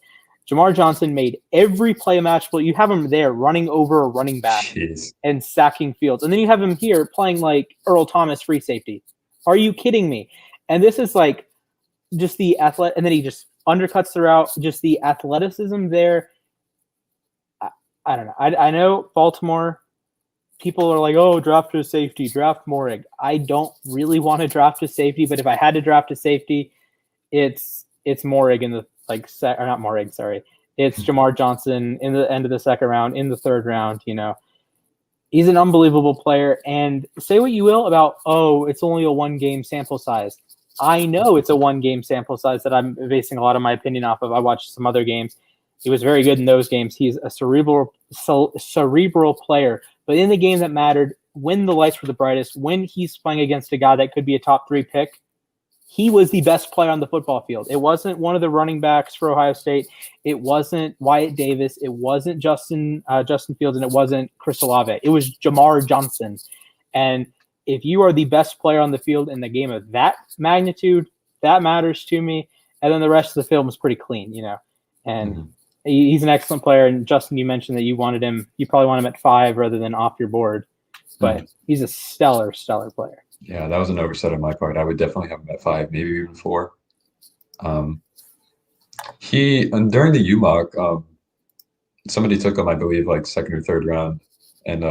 Jamar Johnson made every play imaginable. You have him there running over a running back and sacking Fields. And then you have him here playing like Earl Thomas free safety. Are you kidding me? And this is like just the athletic, and then he just undercuts the route, just the athleticism there. I don't know. I know Baltimore, people are like, oh, draft a safety, draft Morig. I don't really want to draft a safety, but if I had to draft a safety, it's Morig in the or not Morig, sorry. It's Jamar Johnson in the end of the second round, in the third round, you know. He's an unbelievable player. And say what you will about, oh, it's only a one-game sample size. I know it's a one-game sample size that I'm basing a lot of my opinion off of. I watched some other games. He was very good in those games. He's a cerebral player. But in the game that mattered, when the lights were the brightest, when he's playing against a guy that could be a top 3 pick, he was the best player on the football field. It wasn't one of the running backs for Ohio State. It wasn't Wyatt Davis. It wasn't Justin Fields, and it wasn't Chris Olave. It was Jamar Johnson. And if you are the best player on the field in the game of that magnitude, that matters to me. And then the rest of the film is pretty clean, you know. And he's an excellent player. And Justin, you mentioned that you probably want him at 5 rather than off your board. But he's a stellar player. Yeah, that was an oversight on my part. I would definitely have him at 5, maybe even 4. During the UMOC, somebody took him, I believe, like 2nd or 3rd round, and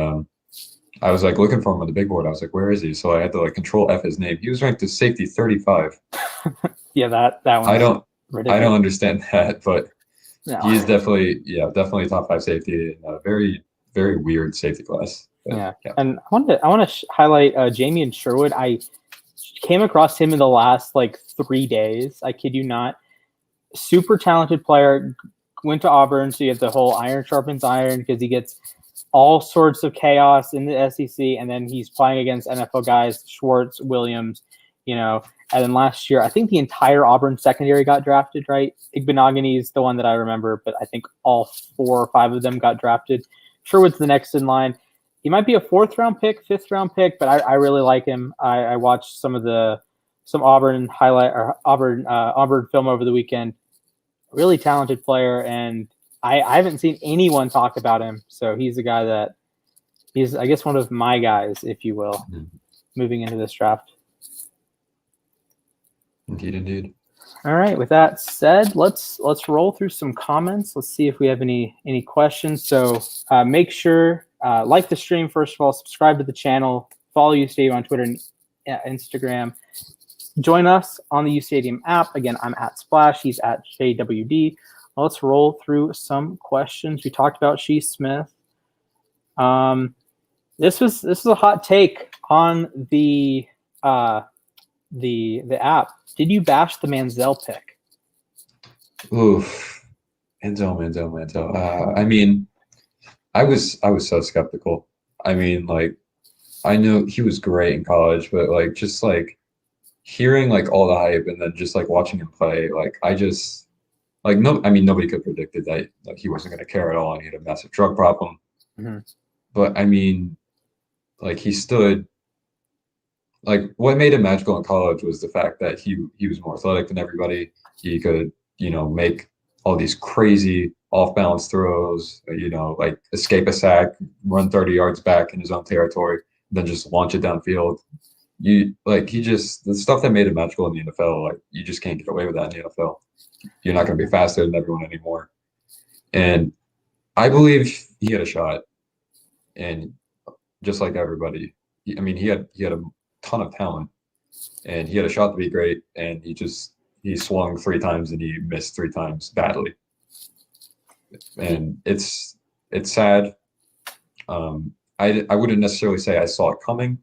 I was like looking for him on the big board. I was like, where is he? So I had to like Control F his name. He was ranked as safety 35. Yeah, that one. I don't understand that, but he is definitely top 5 safety in a very, very weird safety class. Yeah. And I want to highlight Jamie and Sherwood. I came across him in the last like 3 days. I kid you not. Super talented player. Went to Auburn, so you have the whole iron sharpens iron because he gets all sorts of chaos in the SEC, and then he's playing against NFL guys, Schwartz, Williams, you know. And then last year, I think the entire Auburn secondary got drafted, right? Igbenogany is the one that I remember, but I think all 4 or 5 of them got drafted. Sherwood's the next in line. He might be a 4th-round pick, 5th-round pick, but I really like him. I watched some Auburn Auburn film over the weekend. Really talented player, and I haven't seen anyone talk about him. So he's a guy that he's, I guess, one of my guys, if you will, moving into this draft. Indeed. All right. With that said, let's roll through some comments. Let's see if we have any questions. So make sure like the stream first of all, subscribe to the channel, follow U Stadium on Twitter and Instagram. Join us on the U Stadium app. Again, I'm at Splash. He's at JWD. Let's roll through some questions. We talked about Trey Smith. This was a hot take on the app. Did you bash the Manziel pick? Oof, Manziel. I mean, I was so skeptical. I mean, like, I knew he was great in college, but like just like hearing like all the hype and then just like watching him play, like I just like nobody could have predicted that like he wasn't going to care at all and he had a massive drug problem. But I mean, like he stood. Like what made him magical in college was the fact that he was more athletic than everybody. He could, you know, make all these crazy off-balance throws, you know, like escape a sack, run 30 yards back in his own territory, then just launch it downfield. The stuff that made him magical in the NFL, like you just can't get away with that in the NFL. You're not going to be faster than everyone anymore. And I believe he had a shot. And just like everybody, he had a ton of talent. and he had a shot to be great, and he swung 3 times and he missed 3 times badly, and it's sad. I wouldn't necessarily say I saw it coming,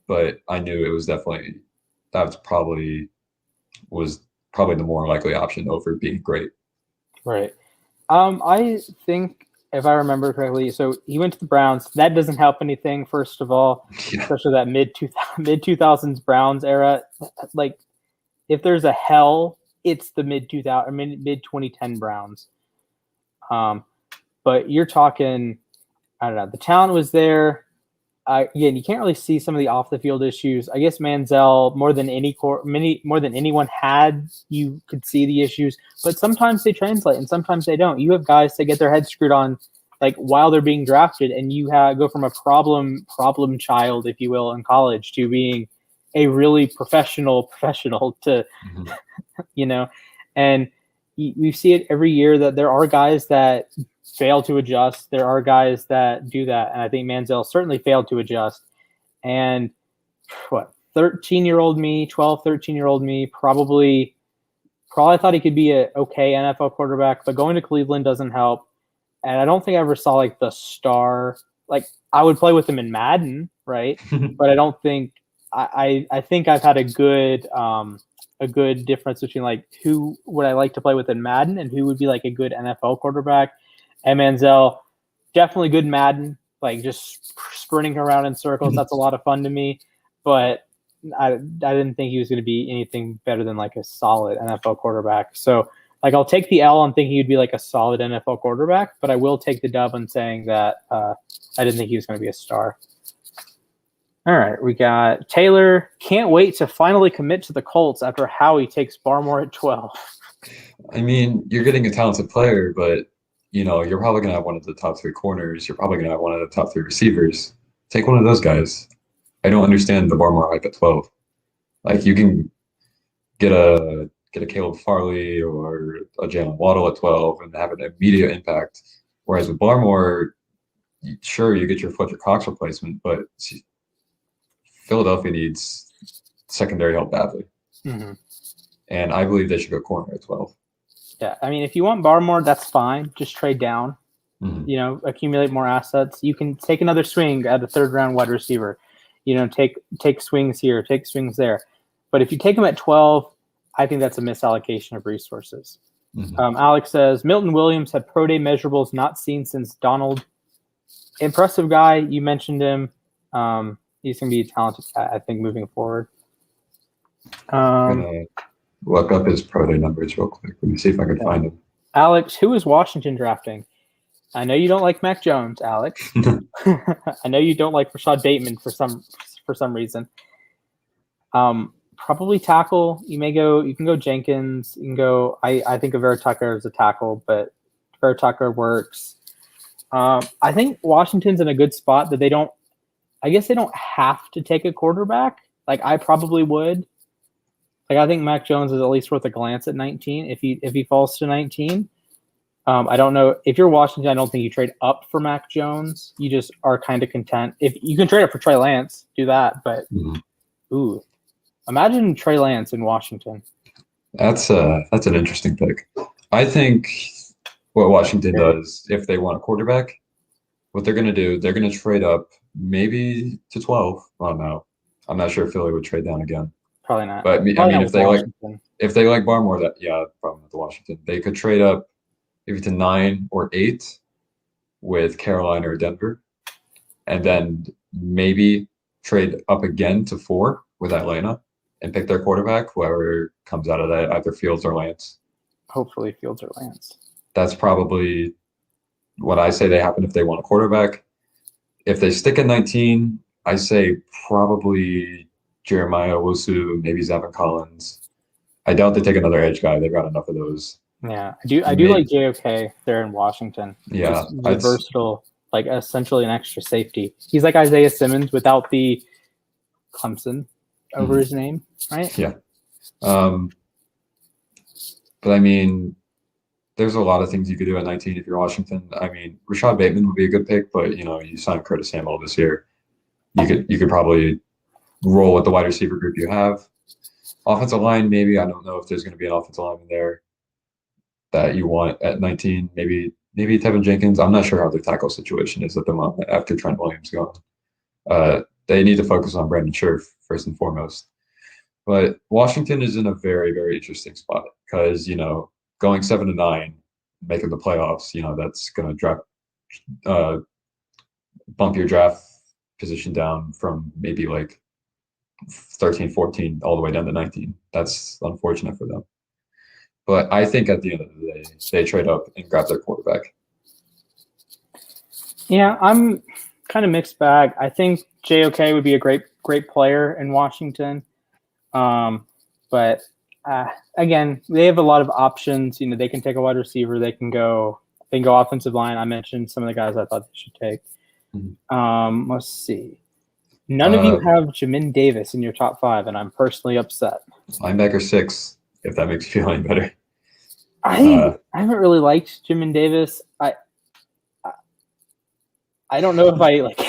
but I knew it was definitely was probably the more likely option over being great. Right. I think if I remember correctly, so he went to the Browns. That doesn't help anything, first of all, especially that mid 2000s Browns era. Like, if there's a hell, it's the mid 2010 Browns. But you're talking, I don't know, the talent was there. Again, you can't really see some of the off the field issues. I guess Manziel, more than anyone had, you could see the issues. But sometimes they translate, and sometimes they don't. You have guys that get their heads screwed on, like while they're being drafted, and you go from a problem child, if you will, in college to being a really professional to, and you see it every year that there are guys that fail to adjust. There are guys that do that. And I think Manziel certainly failed to adjust. And 13-year-old me, 13-year-old me, probably thought he could be a okay NFL quarterback, but going to Cleveland doesn't help. And I don't think I ever saw like the star, like I would play with him in Madden, right? But I don't think, I think I've had a good difference between like who would I like to play with in Madden and who would be like a good NFL quarterback. And Manziel, definitely good Madden, like just sprinting around in circles. That's a lot of fun to me. But I didn't think he was going to be anything better than like a solid NFL quarterback. So like I'll take the L on thinking he'd be like a solid NFL quarterback, but I will take the dub on saying that I didn't think he was going to be a star. All right, we got Taylor. Can't wait to finally commit to the Colts after Howie takes Barmore at 12. I mean, you're getting a talented player, but you're probably going to have one of the top 3 corners. You're probably going to have one of the top 3 receivers. Take one of those guys. I don't understand the Barmore hype at 12. Like, you can get a Caleb Farley or a Jalen Waddle at 12 and have an immediate impact. Whereas with Barmore, sure, you get your Fletcher Cox replacement, but Philadelphia needs secondary help badly. Mm-hmm. And I believe they should go corner at 12. Yeah, I mean, if you want Barmore, that's fine. Just trade down, accumulate more assets. You can take another swing at a 3rd-round wide receiver. Take swings here, take swings there. But if you take him at 12, I think that's a misallocation of resources. Mm-hmm. Alex says, Milton Williams had pro day measurables not seen since Donald. Impressive guy. You mentioned him. He's going to be a talented guy, I think, moving forward. Look up his pro day numbers real quick. Let me see if I can find him. Alex, who is Washington drafting? I know you don't like Mac Jones, Alex. I know you don't like Rashad Bateman for some reason. Probably tackle. You can go Jenkins. You can go. I think of Vera Tucker as a tackle, but Vera Tucker works. I think Washington's in a good spot that they don't. I guess they don't have to take a quarterback. Like I probably would. Like I think Mac Jones is at least worth a glance at 19 if he falls to 19. I don't know if you're Washington. I don't think you trade up for Mac Jones. You just are kind of content. If you can trade up for Trey Lance, do that. But imagine Trey Lance in Washington. That's an interesting pick. I think what Washington does if they want a quarterback, what they're going to do, they're going to trade up maybe to 12. Oh no, I'm not sure if Philly would trade down again. Probably not. But I mean, if they like Barmore, probably not the Washington. They could trade up maybe to 9 or 8 with Carolina or Denver, and then maybe trade up again to 4 with Atlanta and pick their quarterback, whoever comes out of that, either Fields or Lance. Hopefully Fields or Lance. That's probably what I say they happen if they want a quarterback. If they stick at 19, I say probably Jeremiah Owusu, maybe Zaven Collins. I doubt they take another edge guy. They've got enough of those. Yeah, I do like JOK there in Washington. Yeah, he's versatile, like essentially an extra safety. He's like Isaiah Simmons without the Clemson over his name, right? Yeah. But I mean, there's a lot of things you could do at 19 if you're Washington. I mean, Rashad Bateman would be a good pick, but you signed Curtis Samuel this year. You could probably roll with the wide receiver group you have. Offensive line, maybe. I don't know if there's going to be an offensive lineman there that you want at 19. Maybe Tevin Jenkins. I'm not sure how their tackle situation is at the moment after Trent Williams gone. They need to focus on Brandon Scherf first and foremost. But Washington is in a very, very interesting spot because, going 7-9, making the playoffs, that's going to bump your draft position down from maybe like 13, 14 all the way down to 19. That's unfortunate for them. But I think at the end of the day, they trade up and grab their quarterback. Yeah, I'm kind of mixed bag. I think JOK would be a great player in Washington. But again, they have a lot of options. They can take a wide receiver. They can go offensive line. I mentioned some of the guys I thought they should take. Mm-hmm. Let's see. None of you have Jamin Davis in your top 5, and I'm personally upset. Linebacker 6, if that makes you feel any better. I haven't really liked Jamin Davis. I don't know if I like.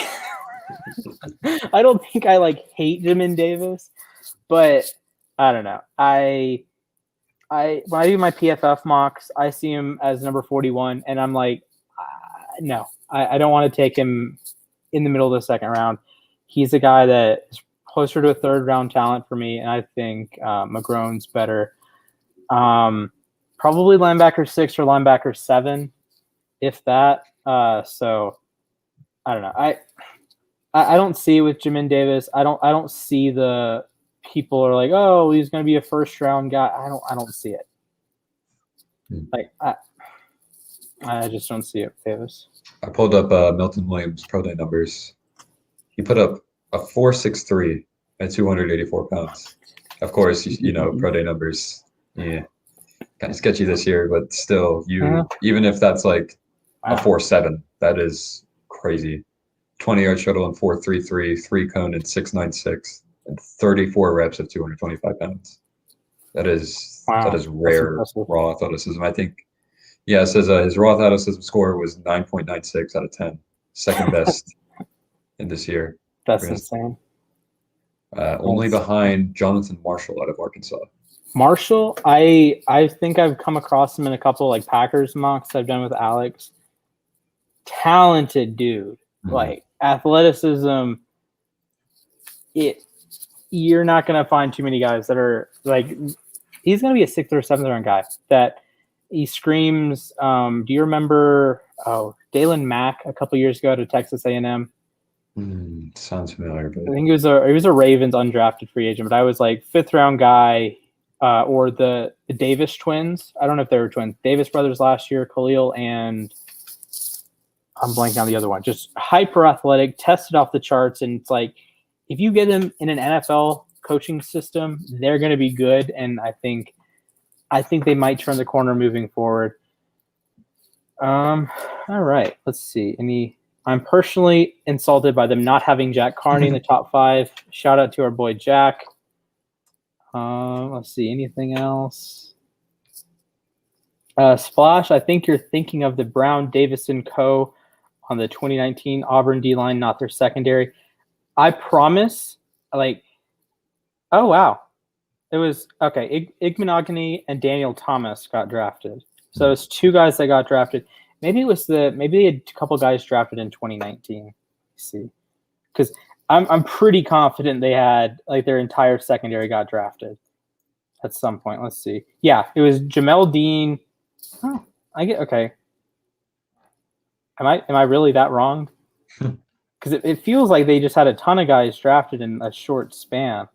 I don't think I hate Jamin Davis, but I don't know. When I do my PFF mocks, I see him as number 41, and I'm like, no, I don't want to take him in the middle of the second round. He's a guy that is closer to a third round talent for me, and I think Magrone's better. Probably linebacker 6 or linebacker 7, if that. So I don't know. I don't see it with Jamin Davis. I don't see the people are like, oh, he's going to be a first round guy. I don't see it. I just don't see it, Davis. I pulled up Milton Williams' pro day numbers. He put up a 4.63 at 284 pounds. Of course, pro day numbers, kind of sketchy this year, but still, even if that's like a 4.7, that is crazy. 20-yard shuttle in 4.33, 3 cone in 6.96, and 34 reps at 225 pounds. That is rare raw athleticism. I think, it says his raw athleticism score was 9.96 out of 10, second best in this year. That's insane. Only behind Jonathan Marshall out of Arkansas. Marshall, I think I've come across him in a couple Packers mocks I've done with Alex. Talented dude, athleticism. You're not gonna find too many guys that are he's gonna be a 6th or 7th round guy that he screams. Do you remember Dalen Mack a couple years ago to Texas A&M? Sounds familiar. But... I think he was a Ravens undrafted free agent, but I was 5th round guy, or the Davis twins. I don't know if they were twins. Davis brothers last year, Khalil and I'm blanking on the other one. Just hyper athletic, tested off the charts, and it's if you get them in an NFL coaching system, they're going to be good. And I think they might turn the corner moving forward. All right, let's see. I'm personally insulted by them not having Jack Carney in the top 5. Shout out to our boy Jack. Let's see. Anything else? Splash, I think you're thinking of the Brown, Davison Co. on the 2019 Auburn D-line, not their secondary. I promise, oh, wow. It was, okay, Igmanogany and Daniel Thomas got drafted. So it's 2 guys that got drafted. Maybe they had a couple guys drafted in 2019. Let's see. Because I'm pretty confident they had, their entire secondary got drafted at some point. Let's see. Yeah, it was Jamel Dean. Oh, okay. Am I really that wrong? Because it feels like they just had a ton of guys drafted in a short span.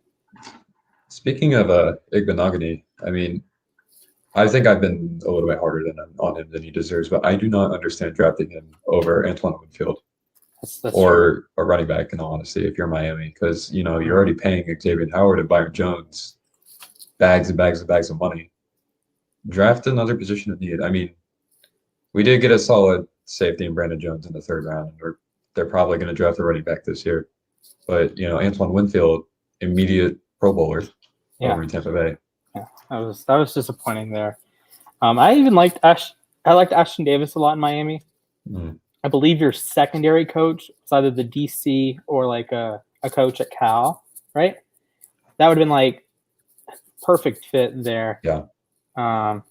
Speaking of Igbenogany, I think I've been a little bit harder on him than he deserves, but I do not understand drafting him over Antoine Winfield or a running back, in all honesty, if you're Miami, because you're already paying Xavier Howard and Byron Jones bags and bags and bags of money. Draft another position of need. We did get a solid safety in Brandon Jones in the 3rd round, or they're probably going to draft a running back this year. But Antoine Winfield, immediate Pro Bowler over in Tampa Bay. Yeah, that was disappointing there. I even liked Ashton Davis a lot in Miami. I believe your secondary coach was either the DC or a coach at Cal, right? That would have been perfect fit there. Yeah. Um,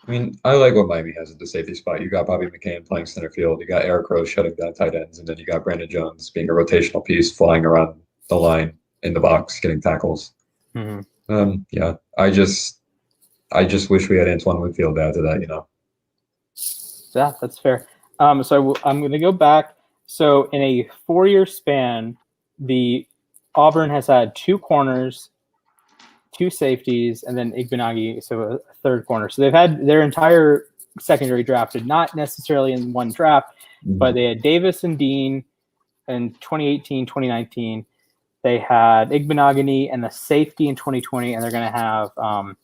I mean, I like what Miami has at the safety spot. You got Bobby McCain playing center field. You got Eric Rose shutting down tight ends, and then you got Brandon Jones being a rotational piece, flying around the line in the box, getting tackles. Yeah, I just wish we had Antoine Winfield after that. Yeah, that's fair. So I'm going to go back. So in a 4-year span, the Auburn has had 2 corners, 2 safeties, and then Igbenogany, so a 3rd corner. So they've had their entire secondary drafted, not necessarily in one draft, but they had Davis and Dean in 2018, 2019. They had Igbenogany and the safety in 2020, and they're going to have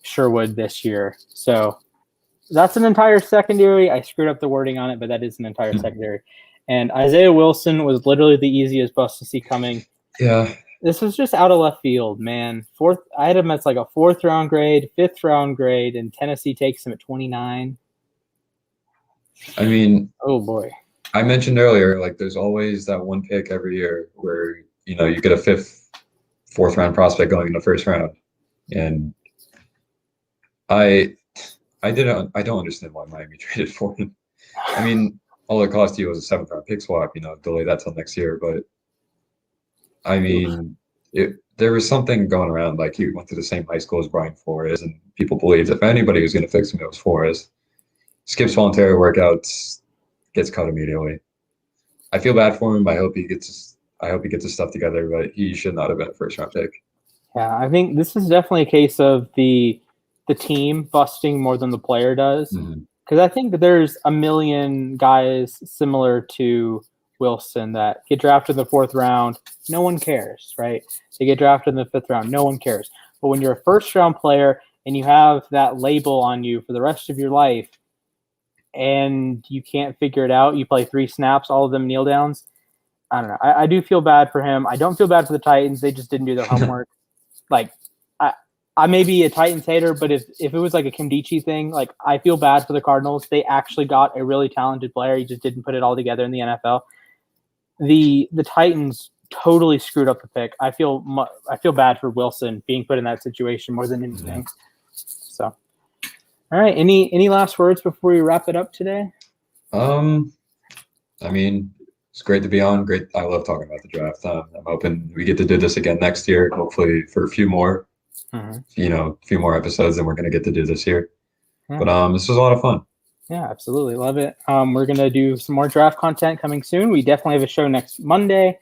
Sherwood this year. So that's an entire secondary. I screwed up the wording on it, but that is an entire secondary. And Isaiah Wilson was literally the easiest bust to see coming. Yeah. This was just out of left field, man. I had him as like a 4th round grade, 5th round grade, and Tennessee takes him at 29. I mean, oh boy. I mentioned earlier, like there's always that one pick every year where you get a 5th, 4th round prospect going in the 1st round, and I don't understand why Miami traded for him. I mean, all it cost you was a 7th round pick swap. Delay that till next year, but. I mean, there was something going around, like he went to the same high school as Brian Flores, and people believed if anybody was going to fix him, it was Flores. Skips voluntary workouts, gets cut immediately. I feel bad for him. I hope he gets his stuff together, but he should not have been a 1st round pick. Yeah, I think this is definitely a case of the team busting more than the player does. Because I think that there's a million guys similar to Wilson that get drafted in the 4th round, no one cares, right? They get drafted in the 5th round, no one cares. But when you're a 1st round player and you have that label on you for the rest of your life and you can't figure it out, you play 3 snaps, all of them kneel downs. I don't know. I do feel bad for him. I don't feel bad for the Titans. They just didn't do their homework. Like, I may be a Titans hater, but if it was like a Kimdichie thing, like I feel bad for the Cardinals. They actually got a really talented player. He just didn't put it all together in the NFL. The Titans totally screwed up the pick. I feel bad for Wilson being put in that situation more than anything. So, all right. Any last words before we wrap it up today? I mean, it's great to be on. Great. I love talking about the draft. I'm hoping we get to do this again next year. Hopefully for a few more, a few more episodes than we're going to get to do this year. Yeah. But this was a lot of fun. Yeah, absolutely. Love it. We're going to do some more draft content coming soon. We definitely have a show next Monday.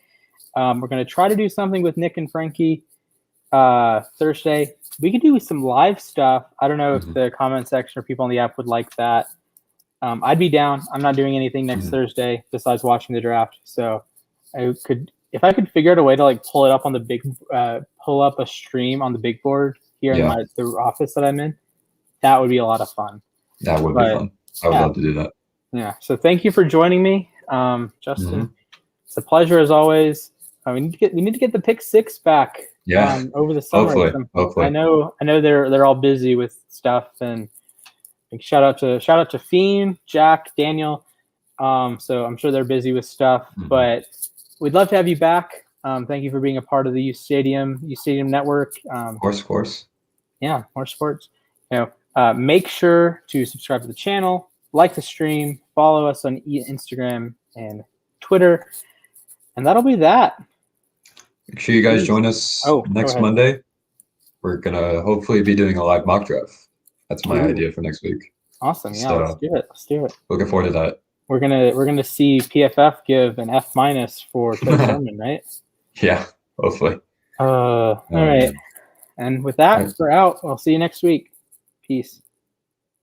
We're going to try to do something with Nick and Frankie Thursday. We could do some live stuff. I don't know if the comment section or people on the app would like that. I'd be down. I'm not doing anything next Thursday besides watching the draft. So if I could figure out a way to like pull it up on the pull up a stream on the big board here in the office that I'm in, that would be a lot of fun. That would be fun. I would love to do that. Yeah. So thank you for joining me, Justin. It's a pleasure as always. We need to get the pick 6 back. Yeah. Over the summer. Hopefully. I know they're all busy with stuff, and shout out to Fiend, Jack, Daniel. So I'm sure they're busy with stuff, but we'd love to have you back. Thank you for being a part of the U Stadium Network. Of course. Yeah, more sports. Make sure to subscribe to the channel, like the stream, follow us on Instagram and Twitter, and that'll be that. Make sure you guys join us next Monday. We're gonna hopefully be doing a live mock draft. That's my idea for next week. Awesome. Yeah, so, let's do it. Looking forward to that. We're gonna see PFF give an F- for Coach Sherman, right? Yeah, hopefully. All right. And with that, we're out. I'll see you next week. Peace.